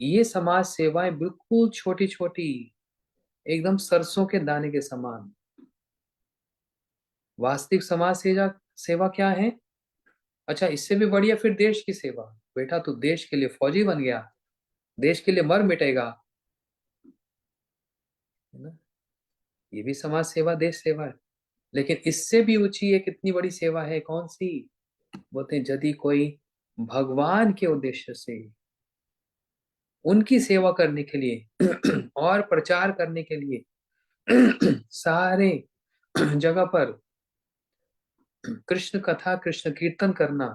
ये समाज सेवाएं बिल्कुल छोटी छोटी, एकदम सरसों के दाने के समान। वास्तविक समाज सेवा सेवा क्या है? अच्छा, इससे भी बढ़िया फिर देश की सेवा। बेटा तू देश के लिए फौजी बन गया, देश के लिए मर मिटेगा, है ना? ये भी समाज सेवा, देश सेवा है। लेकिन इससे भी ऊंची एक इतनी बड़ी सेवा है, कौन सी? बोलते हैं यदि कोई भगवान के उद्देश्य से, उनकी सेवा करने के लिए और प्रचार करने के लिए सारे जगह पर कृष्ण कथा, कृष्ण कीर्तन करना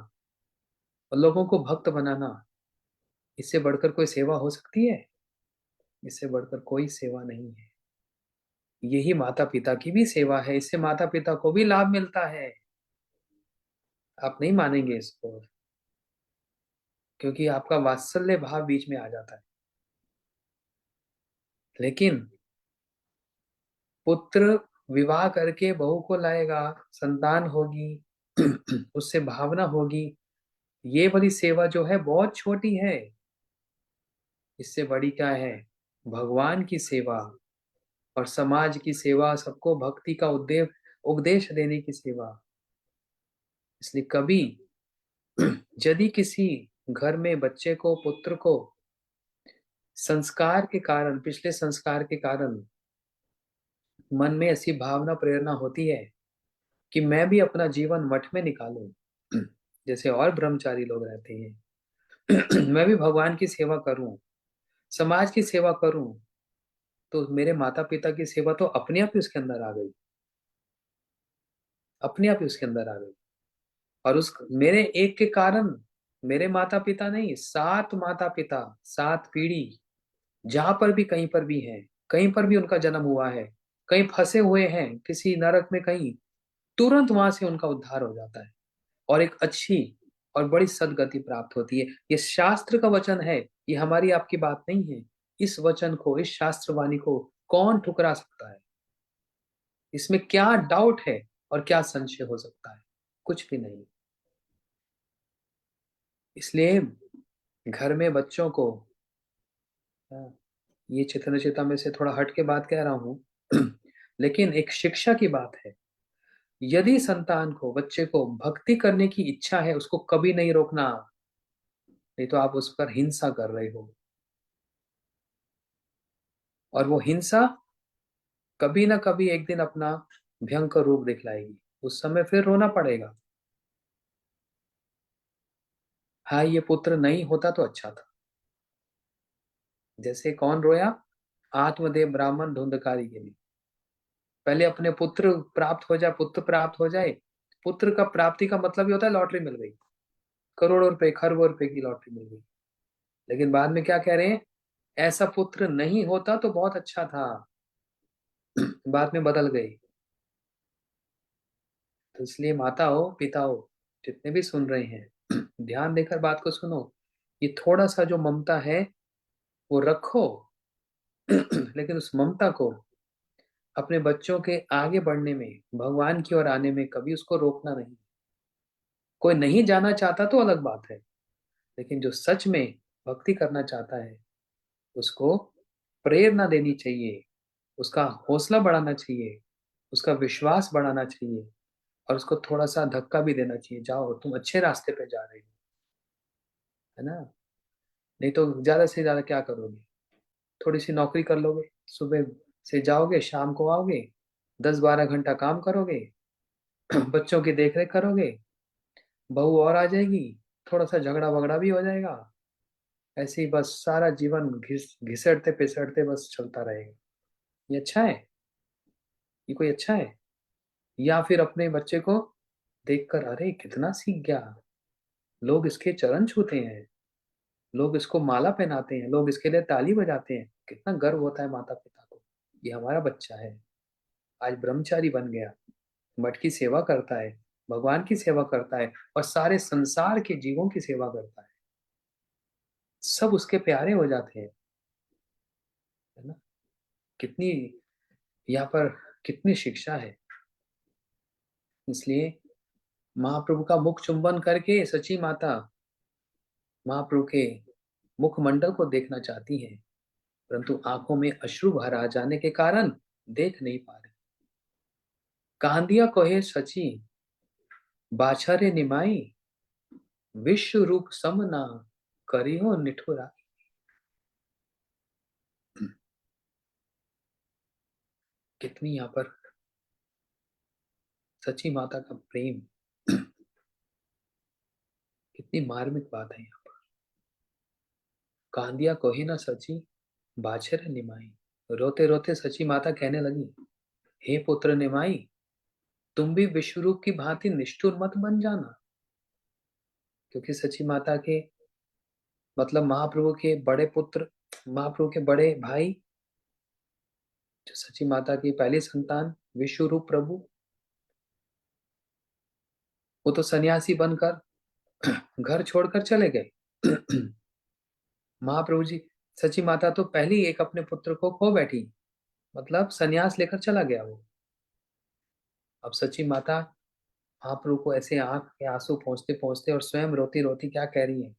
और लोगों को भक्त बनाना, इससे बढ़कर कोई सेवा हो सकती है? इससे बढ़कर कोई सेवा नहीं है। यही माता पिता की भी सेवा है, इससे माता पिता को भी लाभ मिलता है। आप नहीं मानेंगे इसको, क्योंकि आपका वात्सल्य भाव बीच में आ जाता है। लेकिन पुत्र विवाह करके बहू को लाएगा, संतान होगी, उससे भावना होगी, ये वाली सेवा जो है बहुत छोटी है। इससे बड़ी क्या है? भगवान की सेवा और समाज की सेवा, सबको भक्ति का उपदेश देने की सेवा। इसलिए कभी यदि किसी घर में बच्चे को, पुत्र को संस्कार के कारण, पिछले संस्कार के कारण मन में ऐसी भावना, प्रेरणा होती है कि मैं भी अपना जीवन मठ में निकालूं, जैसे और ब्रह्मचारी लोग रहते हैं, मैं भी भगवान की सेवा करूं, समाज की सेवा करूं, तो मेरे माता पिता की सेवा तो अपने आप ही उसके अंदर आ गई, अपने आप ही उसके अंदर आ गई। और उस मेरे एक के कारण, मेरे माता पिता नहीं, 7 माता पिता, 7 पीढ़ी, जहां पर भी, कहीं पर भी हैं, कहीं पर भी उनका जन्म हुआ है, कहीं फंसे हुए हैं किसी नरक में कहीं, तुरंत वहां से उनका उद्धार हो जाता है और एक अच्छी और बड़ी सदगति प्राप्त होती है। ये शास्त्र का वचन है, ये हमारी आपकी बात नहीं है। इस वचन को, इस शास्त्र वाणी को कौन ठुकरा सकता है? इसमें क्या डाउट है और क्या संशय हो सकता है? कुछ भी नहीं। इसलिए घर में बच्चों को, हाँ, ये चेतना चेता में से थोड़ा हट के बात कह रहा हूं, लेकिन एक शिक्षा की बात है। यदि संतान को, बच्चे को भक्ति करने की इच्छा है, उसको कभी नहीं रोकना, नहीं तो आप उस पर हिंसा कर रहे हो। और वो हिंसा कभी ना कभी एक दिन अपना भयंकर रूप दिखलाएगी, उस समय फिर रोना पड़ेगा। हाँ, ये पुत्र नहीं होता तो अच्छा था। जैसे कौन रोया? आत्मदेव ब्राह्मण धुंधकारी के लिए। पहले अपने पुत्र प्राप्त हो जाए, पुत्र प्राप्त हो जाए। पुत्र का प्राप्ति का मतलब ही होता है लॉटरी मिल गई, करोड़ों रुपए, खरबों रुपए की लॉटरी मिल गई। लेकिन बाद में क्या कह रहे हैं? ऐसा पुत्र नहीं होता तो बहुत अच्छा था। बाद में बदल गई। तो इसलिए माता हो, पिता हो, जितने भी सुन रहे हैं, ध्यान देकर बात को सुनो। ये थोड़ा सा जो ममता है वो रखो, लेकिन उस ममता को अपने बच्चों के आगे बढ़ने में, भगवान की ओर आने में कभी उसको रोकना नहीं। कोई नहीं जाना चाहता तो अलग बात है, लेकिन जो सच में भक्ति करना चाहता है, उसको प्रेरणा देनी चाहिए, उसका हौसला बढ़ाना चाहिए, उसका विश्वास बढ़ाना चाहिए, और उसको थोड़ा सा धक्का भी देना चाहिए, जाओ तुम अच्छे रास्ते पे जा रहे हो। है ना। नहीं तो ज्यादा से ज्यादा क्या करोगे, थोड़ी सी नौकरी कर लोगे, सुबह से जाओगे शाम को आओगे, 10-12 घंटा काम करोगे, बच्चों की देखरेख करोगे, बहू और आ जाएगी, थोड़ा सा झगड़ा वगड़ा भी हो जाएगा, ऐसे ही बस सारा जीवन घिसटते पिसटते बस चलता रहेगा। ये अच्छा है? ये कोई अच्छा है? या फिर अपने बच्चे को देखकर अरे कितना सीख गया, लोग इसके चरण छूते हैं, लोग इसको माला पहनाते हैं, लोग इसके लिए ताली बजाते हैं, कितना गर्व होता है माता पिता को, ये हमारा बच्चा है, आज ब्रह्मचारी बन गया, मठ की सेवा करता है, भगवान की सेवा करता है, और सारे संसार के जीवों की सेवा करता है, सब उसके प्यारे हो जाते हैं। है ना। कितनी यहाँ पर कितनी शिक्षा है। इसलिए महाप्रभु का मुख चुंबन करके सची माता महाप्रभु के मुखमंडल को देखना चाहती हैं, परंतु आंखों में अश्रु भर आ जाने के कारण देख नहीं पा रहे। कांदिया कहे सची बाछरे निमाई, विश्व रूप समना करियो निठुरा। कितनी यहाँ पर सची माता का प्रेम, कितनी मार्मिक बात है यहाँ पर। कांदिया कहे ना सची बाछरे निमाई, रोते रोते सची माता कहने लगी, हे पुत्र निमाई, तुम भी विश्वरूप की भांति निष्ठुर मत बन जाना। क्योंकि सची माता के मतलब महाप्रभु के बड़े पुत्र, महाप्रभु के बड़े भाई, जो सची माता की पहली संतान विश्व रूप प्रभु, वो तो सन्यासी बनकर घर छोड़कर चले गए। महाप्रभु जी, सची माता तो पहली एक अपने पुत्र को खो बैठी, मतलब सन्यास लेकर चला गया वो। अब सची माता महाप्रभु को ऐसे आंख के आंसू पहुंचते पहुंचते और स्वयं रोती रोती क्या कह रही है,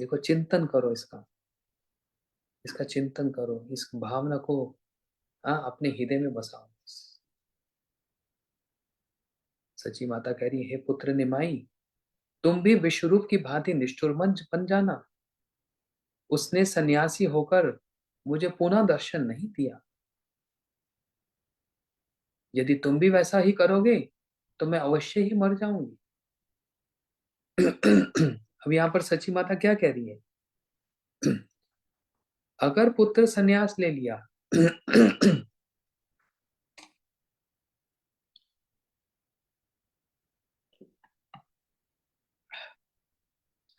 देखो चिंतन करो इसका, इसका चिंतन करो, इस भावना को अपने हृदय में बसाओ। सची माता कह रही है, हे पुत्र निमाई, तुम भी विश्वरूप की भांति निष्ठुर मंच बन जाना। उसने सन्यासी होकर मुझे पुनः दर्शन नहीं दिया, यदि तुम भी वैसा ही करोगे तो मैं अवश्य ही मर जाऊंगी। अब यहाँ पर सची माता क्या कह रही है, अगर पुत्र सन्यास ले लिया,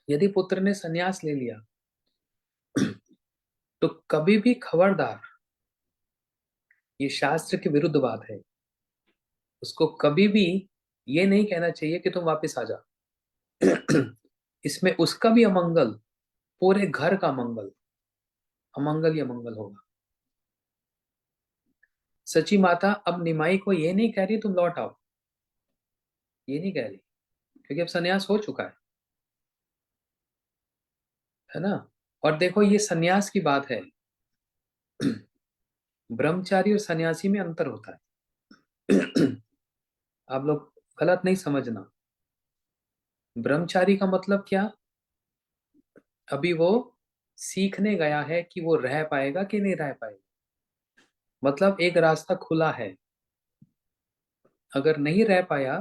यदि पुत्र ने सन्यास ले लिया तो कभी भी खबरदार, ये शास्त्र के विरुद्ध बात है, उसको कभी भी ये नहीं कहना चाहिए कि तुम वापस आ जा। इसमें उसका भी अमंगल, पूरे घर का मंगल, अमंगल या मंगल होगा। सची माता अब निमाई को ये नहीं कह रही तुम लौट आओ, ये नहीं कह रही, क्योंकि अब सन्यास हो चुका है ना। और देखो ये सन्यास की बात है, ब्रह्मचारी और सन्यासी में अंतर होता है। आप लोग गलत नहीं समझना। ब्रह्मचारी का मतलब क्या, अभी वो सीखने गया है कि वो रह पाएगा कि नहीं रह पाएगा, मतलब एक रास्ता खुला है, अगर नहीं रह पाया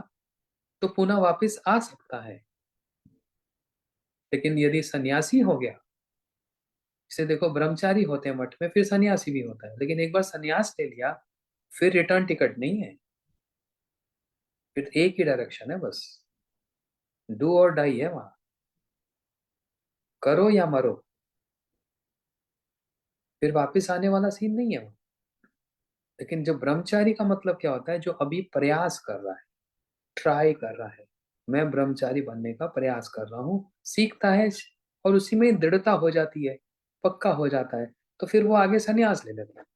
तो पुनः वापस आ सकता है। लेकिन यदि सन्यासी हो गया, इसे देखो ब्रह्मचारी होते हैं मठ में, फिर सन्यासी भी होता है, लेकिन एक बार सन्यास ले लिया फिर रिटर्न टिकट नहीं है, फिर एक ही डायरेक्शन है बस, डू और डाई है वहां, करो या मरो, फिर वापस आने वाला सीन नहीं है वहां। लेकिन जो ब्रह्मचारी का मतलब क्या होता है, जो अभी प्रयास कर रहा है, ट्राई कर रहा है, मैं ब्रह्मचारी बनने का प्रयास कर रहा हूँ, सीखता है और उसी में दृढ़ता हो जाती है, पक्का हो जाता है, तो फिर वो आगे संन्यास ले लेता है।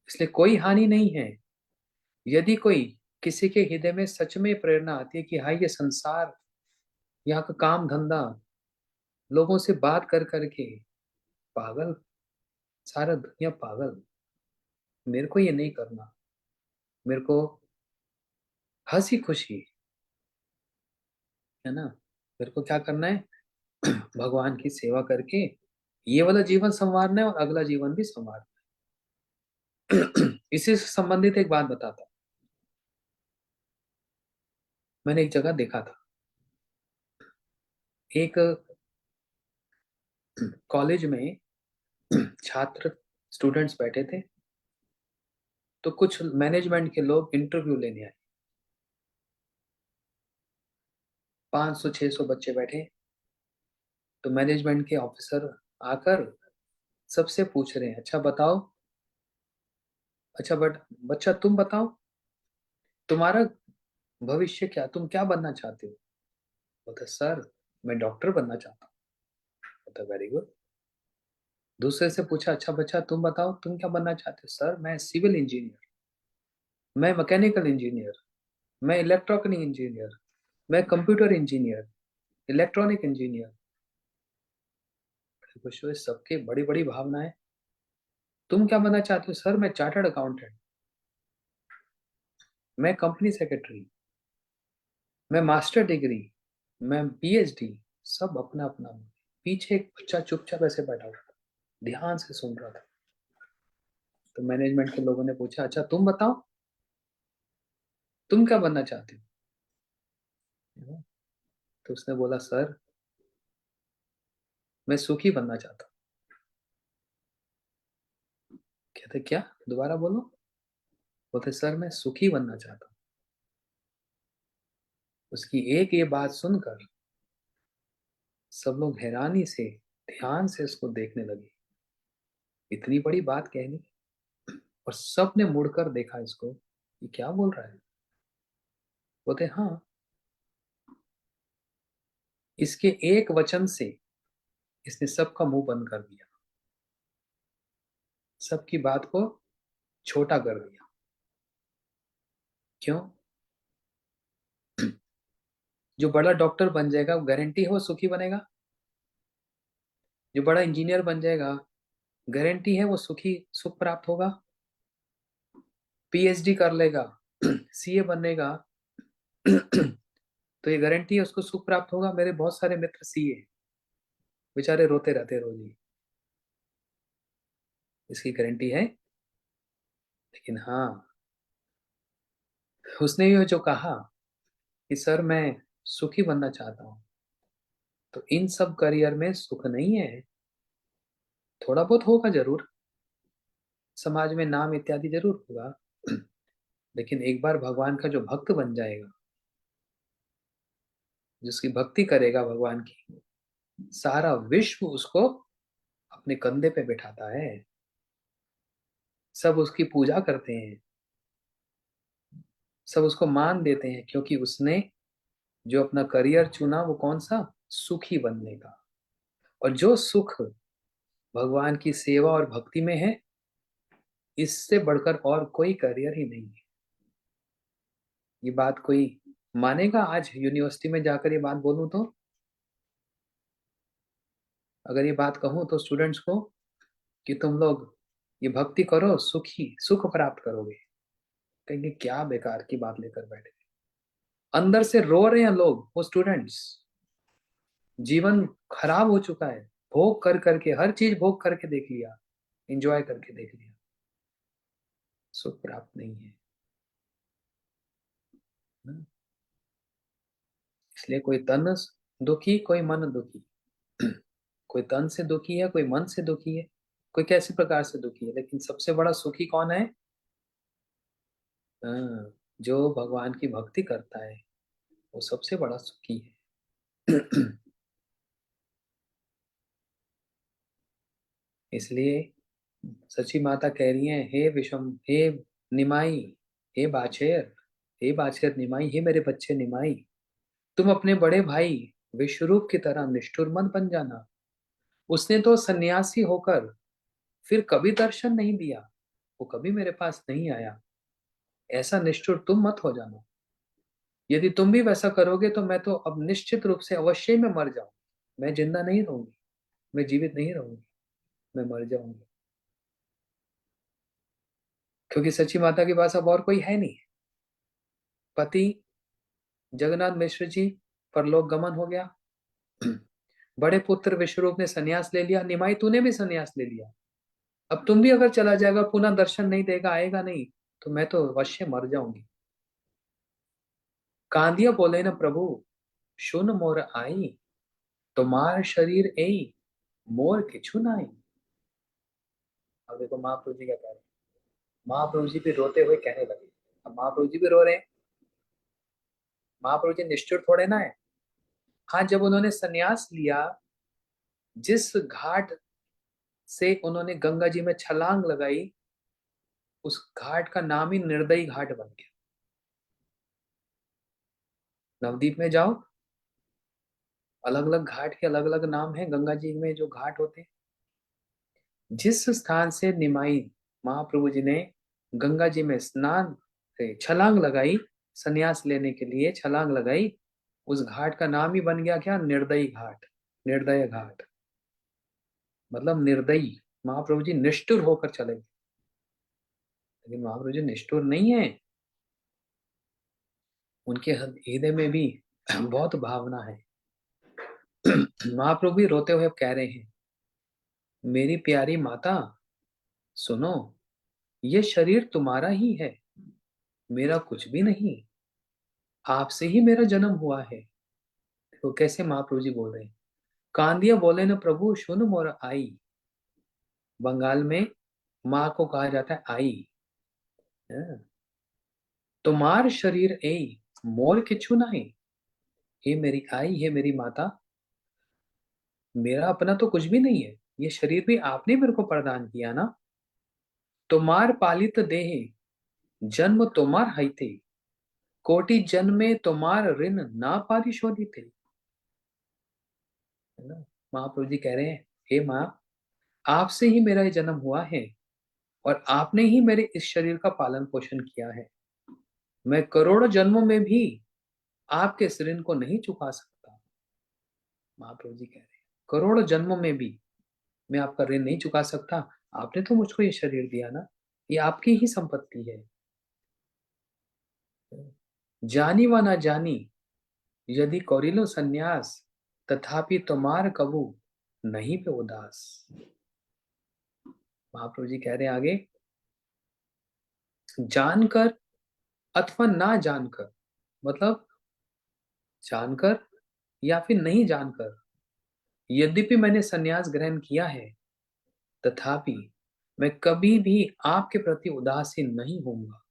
इसलिए कोई हानि नहीं है, यदि कोई किसी के हृदय में सच में प्रेरणा आती है कि हाँ ये संसार, यहाँ का काम धंधा, लोगों से बात कर करके पागल, सारा दुनिया पागल, मेरे को ये नहीं करना, मेरे को हंसी खुशी, है ना, मेरे को क्या करना है? भगवान की सेवा करके ये वाला जीवन संवारना है और अगला जीवन भी संवारना है। इसी से संबंधित एक बात बताता हूँ। मैंने एक जगह देखा था, एक कॉलेज में छात्र स्टूडेंट्स बैठे थे, तो कुछ मैनेजमेंट के लोग इंटरव्यू लेने आए। 500-600 बच्चे बैठे। तो मैनेजमेंट के ऑफिसर आकर सबसे पूछ रहे हैं, अच्छा बताओ, अच्छा बट बच्चा तुम बताओ, तुम्हारा भविष्य क्या, तुम क्या बनना चाहते हो? बोलते सर, मैं डॉक्टर बनना चाहता हूँ। बोलता वेरी गुड। दूसरे से पूछा, अच्छा बच्चा तुम बताओ, तुम क्या बनना चाहते हो? सर मैं सिविल इंजीनियर, मैं मैकेनिकल इंजीनियर, मैं इलेक्ट्रॉनिक इंजीनियर, मैं कंप्यूटर इंजीनियर, इलेक्ट्रॉनिक इंजीनियर। खुश हुए, सबके बड़ी बड़ी भावनाएं। तुम क्या बनना चाहते हो? सर मैं चार्टर्ड अकाउंटेंट, मैं कंपनी सेक्रेटरी, मैं मास्टर डिग्री, मैं पीएचडी। सब अपना अपना। पीछे एक बच्चा चुपचाप ऐसे बैठा हुआ था, ध्यान से सुन रहा था। तो मैनेजमेंट के लोगों ने पूछा, अच्छा तुम बताओ, तुम क्या बनना चाहते हो? तो उसने बोला, सर मैं सुखी बनना चाहता हूँ। कहते क्या, दोबारा बोलो। बोलते सर मैं सुखी बनना चाहता हूँ। उसकी एक ये बात सुनकर सब लोग हैरानी से ध्यान से उसको देखने लगे। इतनी बड़ी बात कहनी, और सब ने मुड़कर देखा इसको, ये क्या बोल रहा है? बोलते हाँ, इसके एक वचन से इसने सबका मुंह बंद कर दिया, सबकी बात को छोटा कर दिया। क्यों? जो बड़ा डॉक्टर बन जाएगा वो गारंटी है वो सुखी बनेगा? जो बड़ा इंजीनियर बन जाएगा गारंटी है वो सुखी सुख प्राप्त होगा? पीएचडी कर लेगा, सीए बनेगा, तो ये गारंटी है उसको सुख प्राप्त होगा? मेरे बहुत सारे मित्र सीए बेचारे रोते रहते रोज ही। इसकी गारंटी है? लेकिन हाँ, उसने ये जो कहा कि सर मैं सुखी बनना चाहता हूँ, तो इन सब करियर में सुख नहीं है। थोड़ा बहुत होगा जरूर, समाज में नाम इत्यादि जरूर होगा, लेकिन एक बार भगवान का जो भक्त बन जाएगा, जिसकी भक्ति करेगा भगवान की, सारा विश्व उसको अपने कंधे पे बिठाता है। सब उसकी पूजा करते हैं, सब उसको मान देते हैं, क्योंकि उसने जो अपना करियर चुना वो कौन सा? सुखी बनने का। और जो सुख भगवान की सेवा और भक्ति में है, इससे बढ़कर और कोई करियर ही नहीं है। ये बात कोई मानेगा? आज यूनिवर्सिटी में जाकर ये बात बोलूं तो, अगर ये बात कहूं तो स्टूडेंट्स को कि तुम लोग ये भक्ति करो, सुखी सुख प्राप्त करोगे, कहेंगे क्या बेकार की बात लेकर बैठे। अंदर से रो रहे हैं लोग, वो स्टूडेंट्स। जीवन खराब हो चुका है, भोग कर करके, हर चीज भोग करके देख लिया, एंजॉय करके देख लिया, सुख प्राप्त नहीं है ना? इसलिए कोई तन दुखी, कोई मन दुखी। कोई तन से दुखी है, कोई मन से दुखी है, कोई कैसे प्रकार से दुखी है, लेकिन सबसे बड़ा सुखी कौन है? हाँ, जो भगवान की भक्ति करता है वो सबसे बड़ा सुखी है। इसलिए सची माता कह रही है, हे विषम, हे निमाई, हे बाछेर, हे बाछेर निमाई, हे मेरे बच्चे निमाई, तुम अपने बड़े भाई विश्वरूप की तरह निष्ठुर मत बन जाना। उसने तो सन्यासी होकर फिर कभी दर्शन नहीं दिया, वो कभी मेरे पास नहीं आया। ऐसा निष्ठुर तुम मत हो जाना। यदि तुम भी वैसा करोगे तो मैं तो अब निश्चित रूप से अवश्य ही मैं मर जाऊं। मैं जिंदा नहीं रहूंगी, मैं जीवित नहीं रहूंगी, मैं मर जाऊंगी। क्योंकि सच्ची माता के पास अब और कोई है नहीं। पति जगन्नाथ मिश्र जी परलोक गमन हो गया, बड़े पुत्र विश्वरूप ने संन्यास ले लिया, निमाई तूने भी संन्यास ले लिया। अब तुम भी अगर चला जाएगा, पुनः दर्शन नहीं देगा, आएगा नहीं, तो मैं तो अवश्य मर जाऊंगी। कांदिया बोले न प्रभु, सुन मोर आई, तुम्हार शरीर एई, मोर किछु नाई। अब देखो महाप्रभु जी क्या कह रहे हैं। महाप्रभु जी भी रोते हुए कहने लगे। अब महाप्रभु जी भी रो रहे हैं। महाप्रभु जी निष्ठुर थोड़े ना है। हाँ, जब उन्होंने संन्यास लिया, जिस घाट से उन्होंने गंगा जी में छलांग लगाई, उस घाट का नाम ही निर्दयी घाट बन गया। नवदीप में जाओ, अलग अलग घाट के अलग अलग नाम है। गंगा जी में जो घाट होते हैं, जिस स्थान से निमाई महाप्रभु जी ने गंगा जी में स्नान से छलांग लगाई, संन्यास लेने के लिए छलांग लगाई, उस घाट का नाम ही बन गया क्या? निर्दयी घाट, निर्दय घाट। मतलब निर्दयी। महाप्रभु जी निष्ठुर होकर चले गए। लेकिन महाप्रभु जी निष्ठुर नहीं है। उनके हृदय में भी बहुत भावना है। महाप्रभु भी रोते हुए कह रहे हैं, मेरी प्यारी माता सुनो, ये शरीर तुम्हारा ही है, मेरा कुछ भी नहीं। आपसे ही मेरा जन्म हुआ है। तो कैसे महाप्रभु जी बोल रहे हैं। कांदिया बोले न प्रभु, सुन मोर आई। बंगाल में माँ को कहा जाता है आई। हाँ। तुम्हार शरीर ए, मोर किछु नहीं। हे मेरी आई, हे मेरी माता, मेरा अपना तो कुछ भी नहीं है। ये शरीर भी आपने मेरे को प्रदान किया ना। तुम्हार पालित देह, जन्म तुम्हार हईते, कोटि जन्मे तुम्हार ऋण ना पारिशोधित है ना। महाप्रभु जी कह रहे हैं, हे माँ, आपसे ही मेरा ये जन्म हुआ है, और आपने ही मेरे इस शरीर का पालन पोषण किया है। मैं करोड़ों जन्मों में भी आपके इस ऋण को नहीं चुका सकता। महाप्रभु जी कह रहे हैं, करोड़ों जन्मों में भी मैं आपका ऋण नहीं चुका सकता। आपने तो मुझको ये शरीर दिया ना, ये आपकी ही संपत्ति है। जानी व ना जानी, यदि कौरिलो संन्यास, तथापि तुम्हार कबू नहीं पे उदास। महाप्रभु जी कह रहे हैं आगे, जानकर अथवा ना जानकर, मतलब जानकर या फिर नहीं जानकर, यद्यपि मैंने संन्यास ग्रहण किया है, तथापि मैं कभी भी आपके प्रति उदासीन नहीं होऊंगा।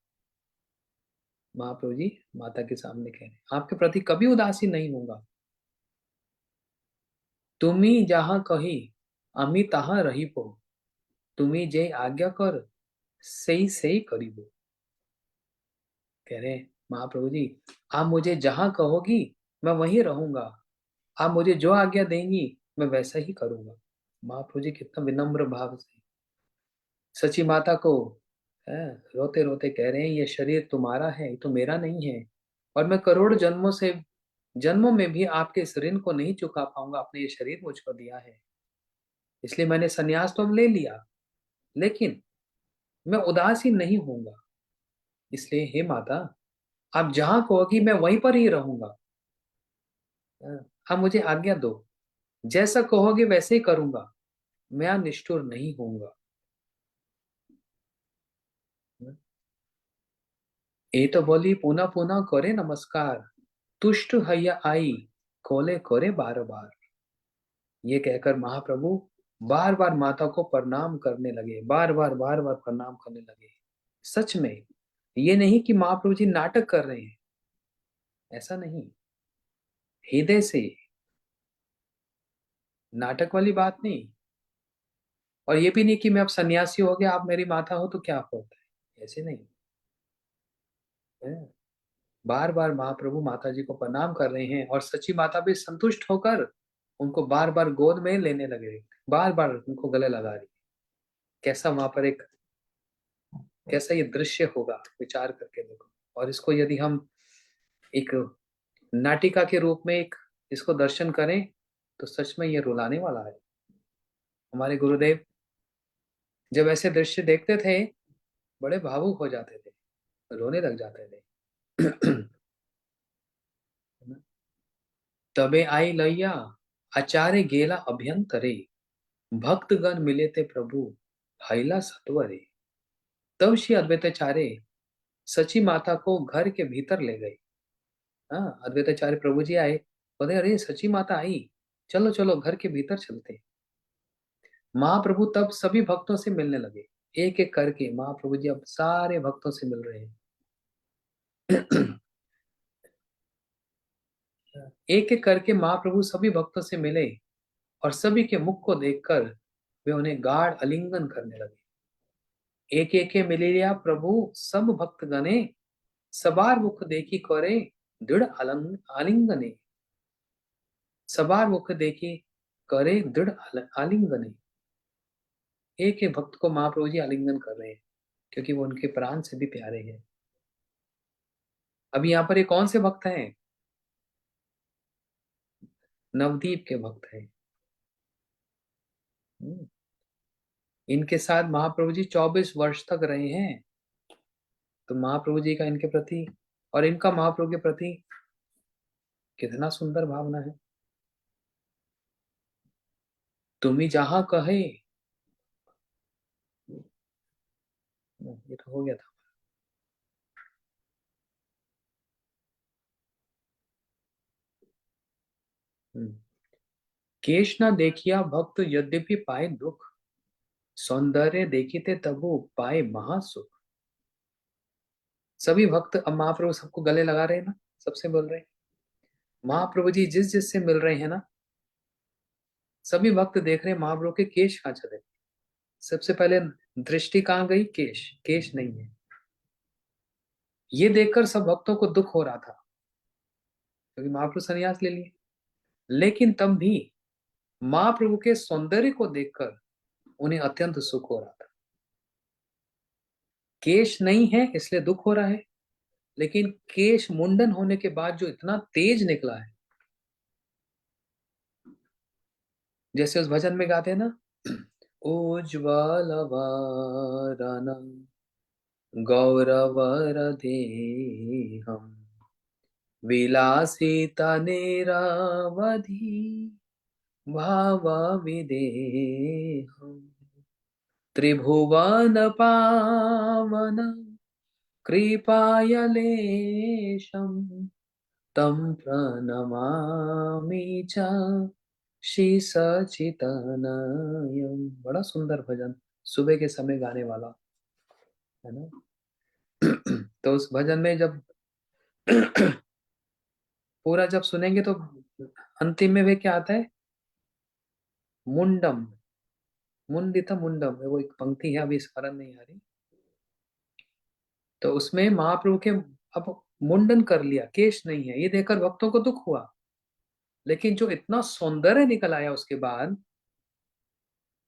महाप्रभु जी माता के सामने कह रहे हैं, आपके प्रति कभी उदासीन नहीं होगा। तुम्ही जहां कही, अमी तहां रहिबो, तुम्ही जे आज्ञा कर, सही सही करीबो। कह रहे हैं महाप्रभु जी, आप मुझे जहां कहोगी मैं वहीं रहूंगा। आप मुझे जो आज्ञा देंगी मैं वैसा ही करूंगा। महाप्रभु जी कितना विनम्र भाव से सची माता को रोते रोते कह रहे हैं, ये शरीर तुम्हारा है, ये तो मेरा नहीं है, और मैं करोड़ जन्मों में भी आपके इस ऋण को नहीं चुका पाऊंगा। आपने ये शरीर मुझको दिया है, इसलिए मैंने संन्यास तो ले लिया, लेकिन मैं उदासीन नहीं होऊंगा। इसलिए हे माता, आप जहां कहोगी मैं वहीं पर ही रहूंगा। आप मुझे आज्ञा दो, जैसा कहोगे वैसे ही करूंगा, मैं निष्ठुर नहीं होऊंगा। ए तो बोली पुनः पुनः करे नमस्कार, तुष्ट हैया आई, कोले करे बार बार। ये कहकर महाप्रभु बार बार माता को प्रणाम करने लगे, बार बार प्रणाम करने लगे। सच में ये नहीं कि महाप्रभु जी नाटक कर रहे हैं, ऐसा नहीं, हृदय से, नाटक वाली बात नहीं। और ये भी नहीं कि मैं अब सन्यासी हो गया, आप मेरी माता हो तो क्या होता है, ऐसे नहीं है। बार बार महाप्रभु माता जी को प्रणाम कर रहे हैं, और सची माता भी संतुष्ट होकर उनको बार बार गोद में लेने लगे, बार बार उनको गले लगा रही। कैसा वहां पर एक, कैसा ये दृश्य होगा, विचार करके देखो। और इसको यदि हम एक नाटिका के रूप में एक इसको दर्शन करें, तो सच में ये रुलाने वाला है। हमारे गुरुदेव जब ऐसे दृश्य देखते थे, बड़े भावुक हो जाते थे, रोने लग जाते थे। तबे आई लैया, आचार्य गेला अभ्यंतरे, भक्तगण मिले थे प्रभु भैला सत्वरे। तब श्री अद्वैताचार्य सची माता को घर के भीतर ले गए। हाँ, अद्वैताचार्य प्रभु जी आए, बोले अरे सची माता आई, चलो चलो घर के भीतर चलते। महाप्रभु तब सभी भक्तों से मिलने लगे, एक एक करके महाप्रभु जी अब सारे भक्तों से मिल रहे हैं। एक एक करके महाप्रभु सभी भक्तों से मिले और सभी के मुख को देखकर वे उन्हें गाढ़ आलिंगन करने लगे। एक एक के मिले लिया प्रभु सब भक्त गणे, सबार मुख देखी करे दृढ़ आलिंगने। सबार मुख देखी करे दृढ़ आलिंगने। एक एक भक्त को महाप्रभु जी आलिंगन कर रहे हैं, क्योंकि वो उनके प्राण से भी प्यारे हैं। अभी यहाँ पर ये कौन से भक्त हैं? नवदीप के भक्त हैं। हम्म, इनके साथ महाप्रभु जी 24 वर्ष तक रहे हैं। तो महाप्रभु जी का इनके प्रति और इनका महाप्रभु के प्रति कितना सुंदर भावना है। तुम्ही जहां कहे, ये तो हो गया था। हम्म। केश न देखिया भक्त यद्यपि पाए दुख, सौंदर्य देखिते तबु पाए महासुख। सभी भक्त अब महाप्रभु सबको गले लगा रहे हैं ना, सबसे बोल रहे हैं। महाप्रभु जी जिस जिस से मिल रहे हैं ना, सभी भक्त देख रहे हैं महाप्रभु के केश कहाँ चले। सबसे पहले दृष्टि कहाँ गई? केश, केश नहीं है। ये देखकर सब भक्तों को दुख हो रहा था, क्योंकि महाप्रभु संन्यास ले लिए। लेकिन तब भी महाप्रभु के सौंदर्य को देखकर उन्हें अत्यंत सुख हो रहा था। केश नहीं है इसलिए दुख हो रहा है, लेकिन केश मुंडन होने के बाद जो इतना तेज निकला है, जैसे उस भजन में गाते हैं ना, उज्ज्वल वरनम गौरवरदेहम विलासिता निरवधि भाव विदेहम त्रिभुवन पावन कृपायलेशम तं प्रणमामि च श्री सचितनयम। बड़ा सुंदर भजन, सुबह के समय गाने वाला है ना। तो उस भजन में जब पूरा जब सुनेंगे तो अंतिम में वे क्या आता है? मुंडम, मुंडित मुंडम, वो एक पंक्ति है, अभी स्मरण नहीं आ रही। तो उसमें महाप्रभु के अब मुंडन कर लिया, केश नहीं है, ये देखकर भक्तों को दुख हुआ। लेकिन जो इतना सौंदर्य निकल आया उसके बाद,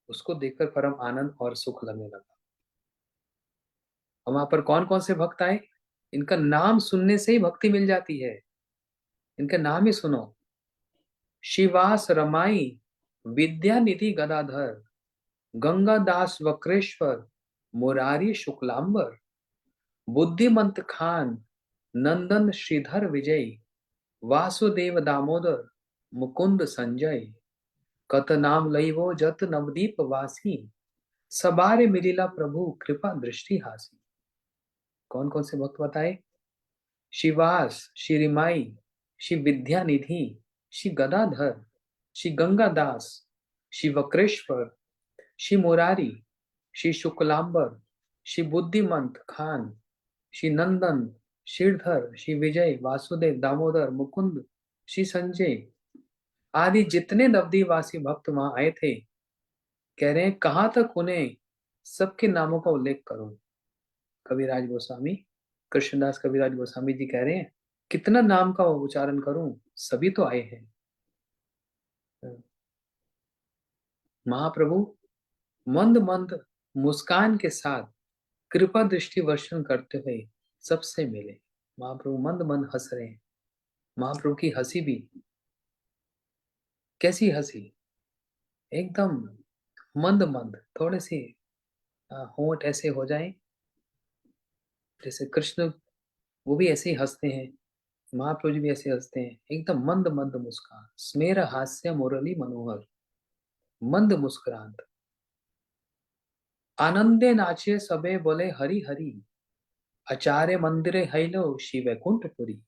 उसको देखकर परम आनंद और सुख लगने लगा। और वहां पर कौन कौन से भक्त आए? इनका नाम सुनने से ही भक्ति मिल जाती है। इनका नाम ही सुनो, शिवास रमाई, विद्यानिधि गदाधर, गंगादास वक्रेश्वर, मुरारी शुक्लांबर, बुद्धिमंत खान, नंदन श्रीधर विजय, वासुदेव दामोदर, मुकुंद संजय, कत नाम लइवो जत नवदीप वासी, सबारे मिलिला प्रभु कृपा दृष्टि हासी। कौन कौन से भक्त बताए? शिवास, श्री रिमाई, श्री विद्यानिधि, श्री गदाधर, श्री गंगादास, श्री वक्रेश्वर, श्री मुरारी, श्री शुक्लांबर, श्री बुद्धिमंत खान, श्री नंदन, श्रीधर, श्री विजय, वासुदेव, दामोदर, मुकुंद, श्री संजय आदि जितने नवदीपवासी भक्त वहां आए थे, कह रहे हैं कहाँ तक उन्हें सबके नामों का उल्लेख करूं। कविराज गोस्वामी, कृष्णदास कविराज गोस्वामी जी कह रहे हैं कितना नाम का उच्चारण करूं, सभी तो आए हैं। महाप्रभु मंद मंद मुस्कान के साथ कृपा दृष्टि वर्षण करते हुए सबसे मिले। महाप्रभु मंद मंद हंस रहे हैं। महाप्रभु की हंसी भी कैसी हंसी, एकदम मंद मंद, थोड़े से होंठ ऐसे हो जाएं, जैसे कृष्ण वो भी ऐसे ही हंसते हैं, महाप्रभु जी भी ऐसे हंसते हैं, एकदम मंद मंद मुस्कान, स्मेर हास्य मुरली मनोहर, मंद मुस्कुराहट। आनंदे नाचे सबे बोले हरि हरि, आचार्य मंदिरे हैलो शिव वैकुंठपुरी।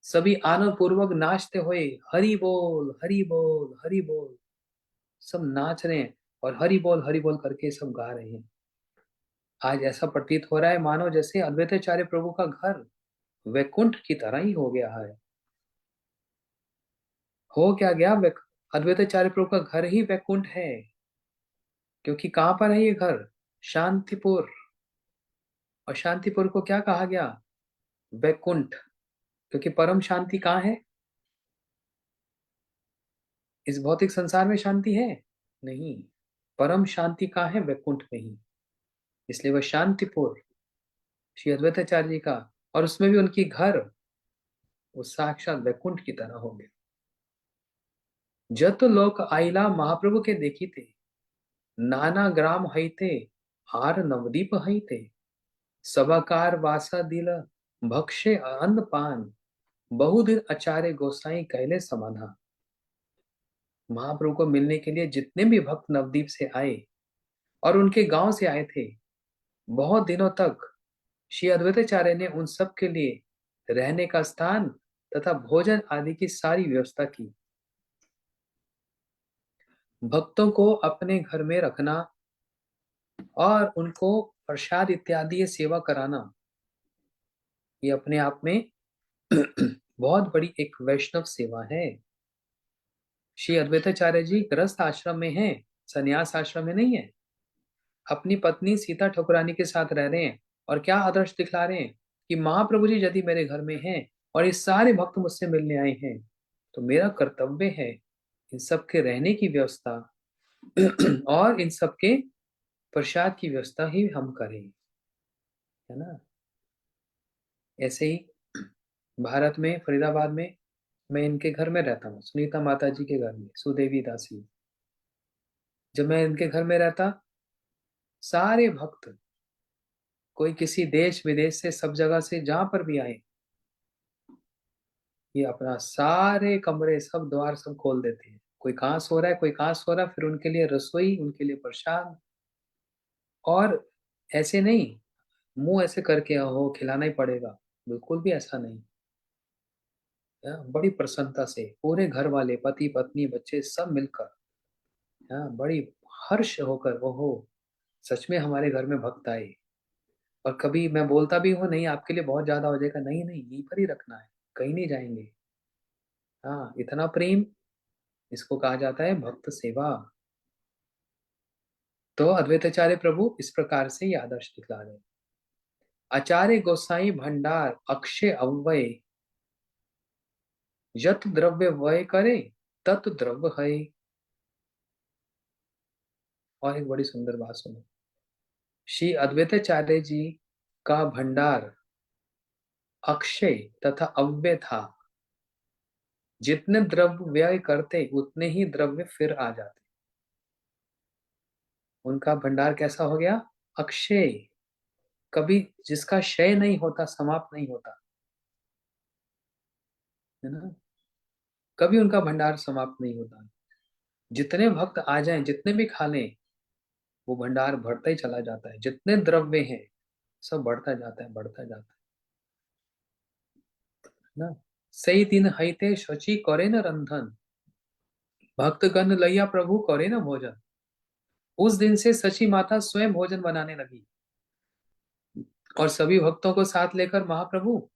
सभी आनंद पूर्वक नाचते हुए हरि बोल हरि बोल हरि बोल, सब नाच रहे हैं और हरि बोल करके सब गा रहे हैं। आज ऐसा प्रतीत हो रहा है मानो जैसे अद्वैताचार्य प्रभु का घर वैकुंठ की तरह ही हो गया है। हो क्या गया, अद्वैताचार्य प्रभु का घर ही वैकुंठ है। क्योंकि कहां पर है ये घर? शांतिपुर। और शांतिपुर को क्या कहा गया? वैकुंठ। क्योंकि परम शांति कहाँ है? इस भौतिक संसार में शांति है नहीं, परम शांति कहाँ है? वैकुंठ में ही। इसलिए वह शांतिपुर श्री अद्वैताचार्य जी का, और उसमें भी उनकी घर वो साक्षात वैकुंठ की तरह हो गया। जत लोक आइला महाप्रभु के देखी थे, नाना ग्राम हईते, हार नवदीप हईते, सभाकार वासा दिल, भक्षे अन्न पान, बहुदिन आचार्य गोसाई कहले समाधान। महाप्रभु को मिलने के लिए जितने भी भक्त नवदीप से आए और उनके गांव से आए थे, बहुत दिनों तक श्री अद्वैताचार्य ने उन सब के लिए रहने का स्थान तथा भोजन आदि की सारी व्यवस्था की। भक्तों को अपने घर में रखना और उनको प्रसाद इत्यादि सेवा कराना, ये अपने आप में बहुत बड़ी एक वैष्णव सेवा है। श्री अद्वैताचार्य जी गृहस्थ आश्रम में हैं, संन्यास आश्रम में नहीं है। अपनी पत्नी सीता ठकुरानी के साथ रह रहे हैं और क्या आदर्श दिखला रहे हैं कि महाप्रभु जी यदि मेरे घर में हैं और ये सारे भक्त मुझसे मिलने आए हैं, तो मेरा कर्तव्य है इन सबके रहने की व्यवस्था और इन सबके प्रसाद की व्यवस्था ही हम करें, है ना। ऐसे ही भारत में फरीदाबाद में मैं इनके घर में रहता हूँ, सुनीता माता जी के घर में, सुदेवी दासी। जब मैं इनके घर में रहता, सारे भक्त, कोई किसी देश विदेश से, सब जगह से जहां पर भी आए, ये अपना सारे कमरे सब द्वार सब खोल देते हैं। कोई कहाँ सो रहा है, कोई कहाँ सो रहा है, फिर उनके लिए रसोई, उनके लिए प्रसाद। और ऐसे नहीं मुंह ऐसे करके हो खिलाना ही पड़ेगा, बिल्कुल भी ऐसा नहीं। बड़ी प्रसन्नता से पूरे घर वाले, पति पत्नी बच्चे सब मिलकर, बड़ी हर्ष होकर, ओहो सच में हमारे घर में भक्त आए। और कभी मैं बोलता भी हूँ नहीं आपके लिए बहुत ज्यादा हो जाएगा, नहीं नहीं यहीं पर ही रखना है, कहीं नहीं जाएंगे। हाँ, इतना प्रेम, इसको कहा जाता है भक्त सेवा। तो अद्वैताचार्य प्रभु इस प्रकार से ये आदर्श दिखला रहे। आचार्य गोसाई भंडार अक्षय अव्यय, यत द्रव्य व्यय करे तत् द्रव्य है। और एक बड़ी सुंदर बात सुनो, श्री अद्वैताचार्य जी का भंडार अक्षय तथा अव्यय था। जितने द्रव्य व्यय करते उतने ही द्रव्य फिर आ जाते। उनका भंडार कैसा हो गया? अक्षय, कभी जिसका क्षय नहीं होता, समाप्त नहीं होता, है ना। कभी उनका भंडार समाप्त नहीं होता। जितने भक्त आ जाएं, जितने भी खा लें, वो भंडार बढ़ता ही चला जाता है। जितने द्रव्य हैं सब बढ़ता जाता है, बढ़ता जाता है ना। सही दिन हईते शची करे न रंधन, भक्तगण लैया प्रभु करे न भोजन। उस दिन से सची माता स्वयं भोजन बनाने लगी और सभी भक्तों को साथ लेकर महाप्रभु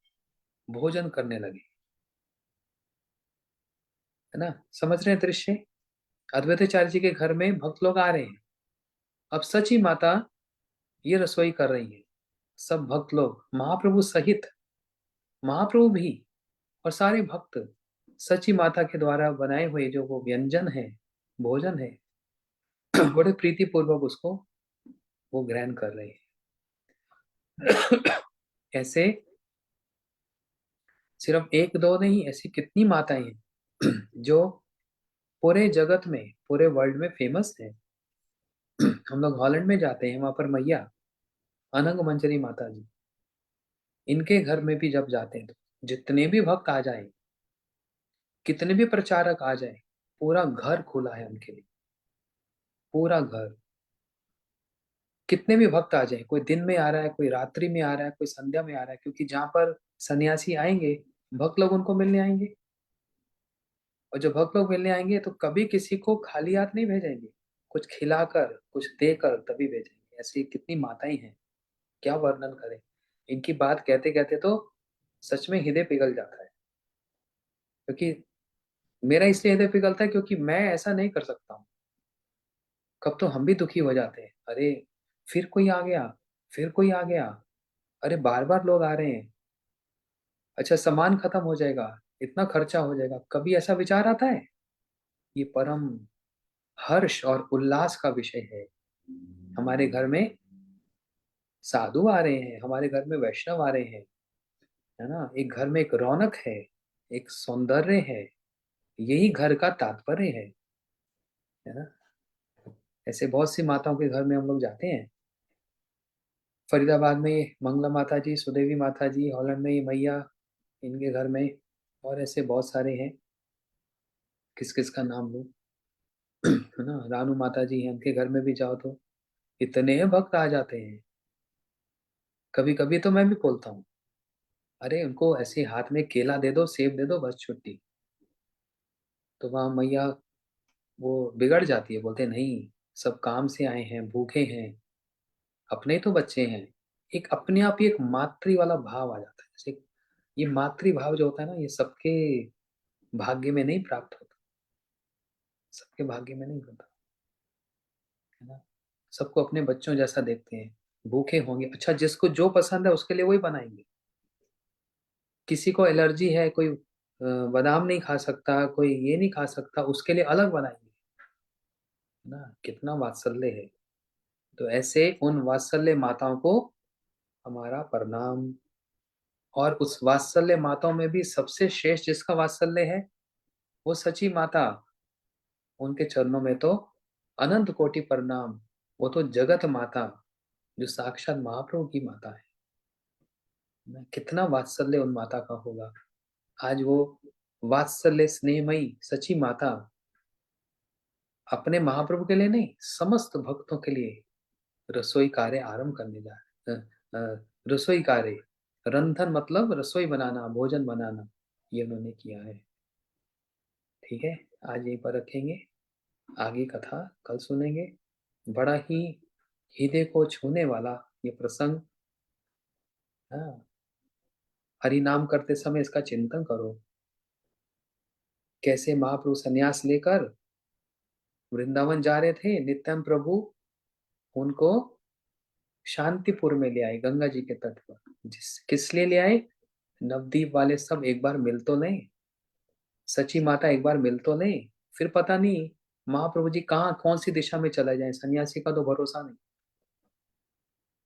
भोजन करने लगे, है ना। समझ रहे हैं दृश्य? अद्वैताचार्य जी के घर में भक्त लोग आ रहे हैं, अब सची माता ये रसोई कर रही है। सब भक्त लोग महाप्रभु सहित, महाप्रभु भी और सारे भक्त सची माता के द्वारा बनाए हुए जो वो व्यंजन है, भोजन है, बड़े प्रीति पूर्वक उसको वो ग्रहण कर रहे हैं। ऐसे सिर्फ एक दो नहीं, ऐसी कितनी माताएं हैं जो पूरे जगत में, पूरे वर्ल्ड में फेमस है। हम लोग हॉलैंड में जाते हैं, वहां पर मैया अनंग मंजरी माता जी, इनके घर में भी जब जाते हैं तो जितने भी भक्त आ जाए, कितने भी प्रचारक आ जाए, पूरा घर खुला है उनके लिए, पूरा घर। कितने भी भक्त आ जाए, कोई दिन में आ रहा है, कोई रात्रि में आ रहा है, कोई संध्या में आ रहा है, क्योंकि जहां पर सन्यासी आएंगे, भक्त लोग उनको मिलने आएंगे। और जो भक्त लोग मिलने आएंगे तो कभी किसी को खाली हाथ नहीं भेजेंगे, कुछ खिलाकर कुछ देकर तभी भेजेंगे। ऐसी कितनी माताएं हैं, क्या वर्णन करें। इनकी बात कहते कहते तो सच में हृदय पिघल जाता है। क्योंकि मेरा इसलिए हृदय पिघलता है क्योंकि मैं ऐसा नहीं कर सकता हूँ। कब तो हम भी दुखी हो जाते हैं, अरे फिर कोई आ गया, फिर कोई आ गया, अरे बार बार लोग आ रहे हैं, अच्छा सामान खत्म हो जाएगा, इतना खर्चा हो जाएगा। कभी ऐसा विचार आता है? ये परम हर्ष और उल्लास का विषय है। हमारे घर में साधु आ रहे हैं, हमारे घर में वैष्णव आ रहे हैं, है ना। एक घर में एक रौनक है, एक सौंदर्य है, यही घर का तात्पर्य है ना। ऐसे बहुत सी माताओं के घर में हम लोग जाते हैं। फरीदाबाद में मंगला माता जी, सुदेवी माता जी, हॉलैंड में ये मैया, इनके घर में, और ऐसे बहुत सारे हैं, किस किस का नाम लूं, है ना। रानू माता जी हैं, उनके घर में भी जाओ तो इतने भक्त आ जाते हैं। कभी कभी तो मैं भी बोलता हूँ, अरे उनको ऐसे हाथ में केला दे दो, सेब दे दो, बस छुट्टी। तो वहां मैया वो बिगड़ जाती है, बोलते नहीं, सब काम से आए हैं, भूखे हैं, अपने ही तो बच्चे हैं। एक अपने आप ही एक मातृ वाला भाव आ जाता है। जैसे ये मातृ भाव जो होता है ना, ये सबके भाग्य में नहीं प्राप्त होता, सबके भाग्य में नहीं होता, है ना। सबको अपने बच्चों जैसा देखते हैं। भूखे होंगे, अच्छा जिसको जो पसंद है उसके लिए वही बनाएंगे। किसी को एलर्जी है, कोई बादाम नहीं खा सकता, कोई ये नहीं खा सकता, उसके लिए अलग बनाएंगे, है ना। कितना वात्सल्य है। तो ऐसे उन वात्सल्य माताओं को हमारा प्रणाम। और उस वात्सल्य माताओं में भी सबसे श्रेष्ठ जिसका वात्सल्य है, वो सची माता। उनके चरणों में तो अनंत कोटि प्रणाम। वो तो जगत माता, जो साक्षात महाप्रभु की माता है ना। कितना वात्सल्य उन माता का होगा। आज वो वात्सल्य स्नेहमयी सची माता अपने महाप्रभु के लिए नहीं, समस्त भक्तों के लिए रसोई कार्य आरंभ करने जा रहे रसोई कार्य, रंधन मतलब रसोई बनाना, भोजन बनाना, ये उन्होंने किया है। ठीक है, आज यहीं पर रखेंगे, आगे कथा कल सुनेंगे। बड़ा ही हृदय को छूने वाला ये प्रसंग। हाँ, हरि नाम करते समय इसका चिंतन करो, कैसे महाप्रभु संन्यास लेकर वृंदावन जा रहे थे। नित्यानंद प्रभु उनको शांतिपुर में ले आए, गंगा जी के तट पर। जिस किस लिए ले आए? नवदीप वाले सब एक बार मिल तो लें, सची माता एक बार मिल तो लें। फिर पता नहीं महाप्रभु जी कहाँ कौन सी दिशा में चले जाए, सन्यासी का तो भरोसा नहीं,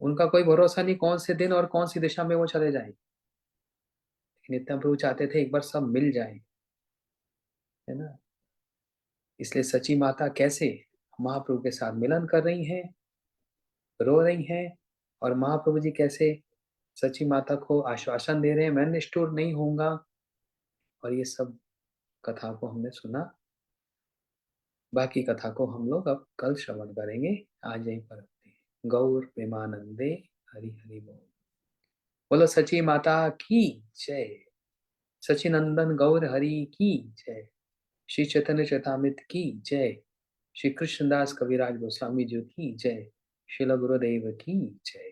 उनका कोई भरोसा नहीं कौन से दिन और कौन सी दिशा में वो चले जाए। नित्यानंद प्रभु चाहते थे एक बार सब मिल जाए, है ना। इसलिए सची माता कैसे महाप्रभु के साथ मिलन कर रही हैं, रो रही हैं, और महाप्रभु जी कैसे सची माता को आश्वासन दे रहे हैं, मैं निष्ठुर नहीं होऊंगा। और ये सब कथा को हमने सुना। बाकी कथा को हम लोग अब कल श्रवण करेंगे। आज यहीं पर रखते हैं। गौर प्रेमानंदे, हरि हरि बोल। बोलो सची माता की जय। सचिनंदन गौर हरि की जय। श्री चैतन्य चैतामृत की जय। श्री कृष्णदास कविराज गोस्वामी जी की जय। श्रील गुरुदेव की जय।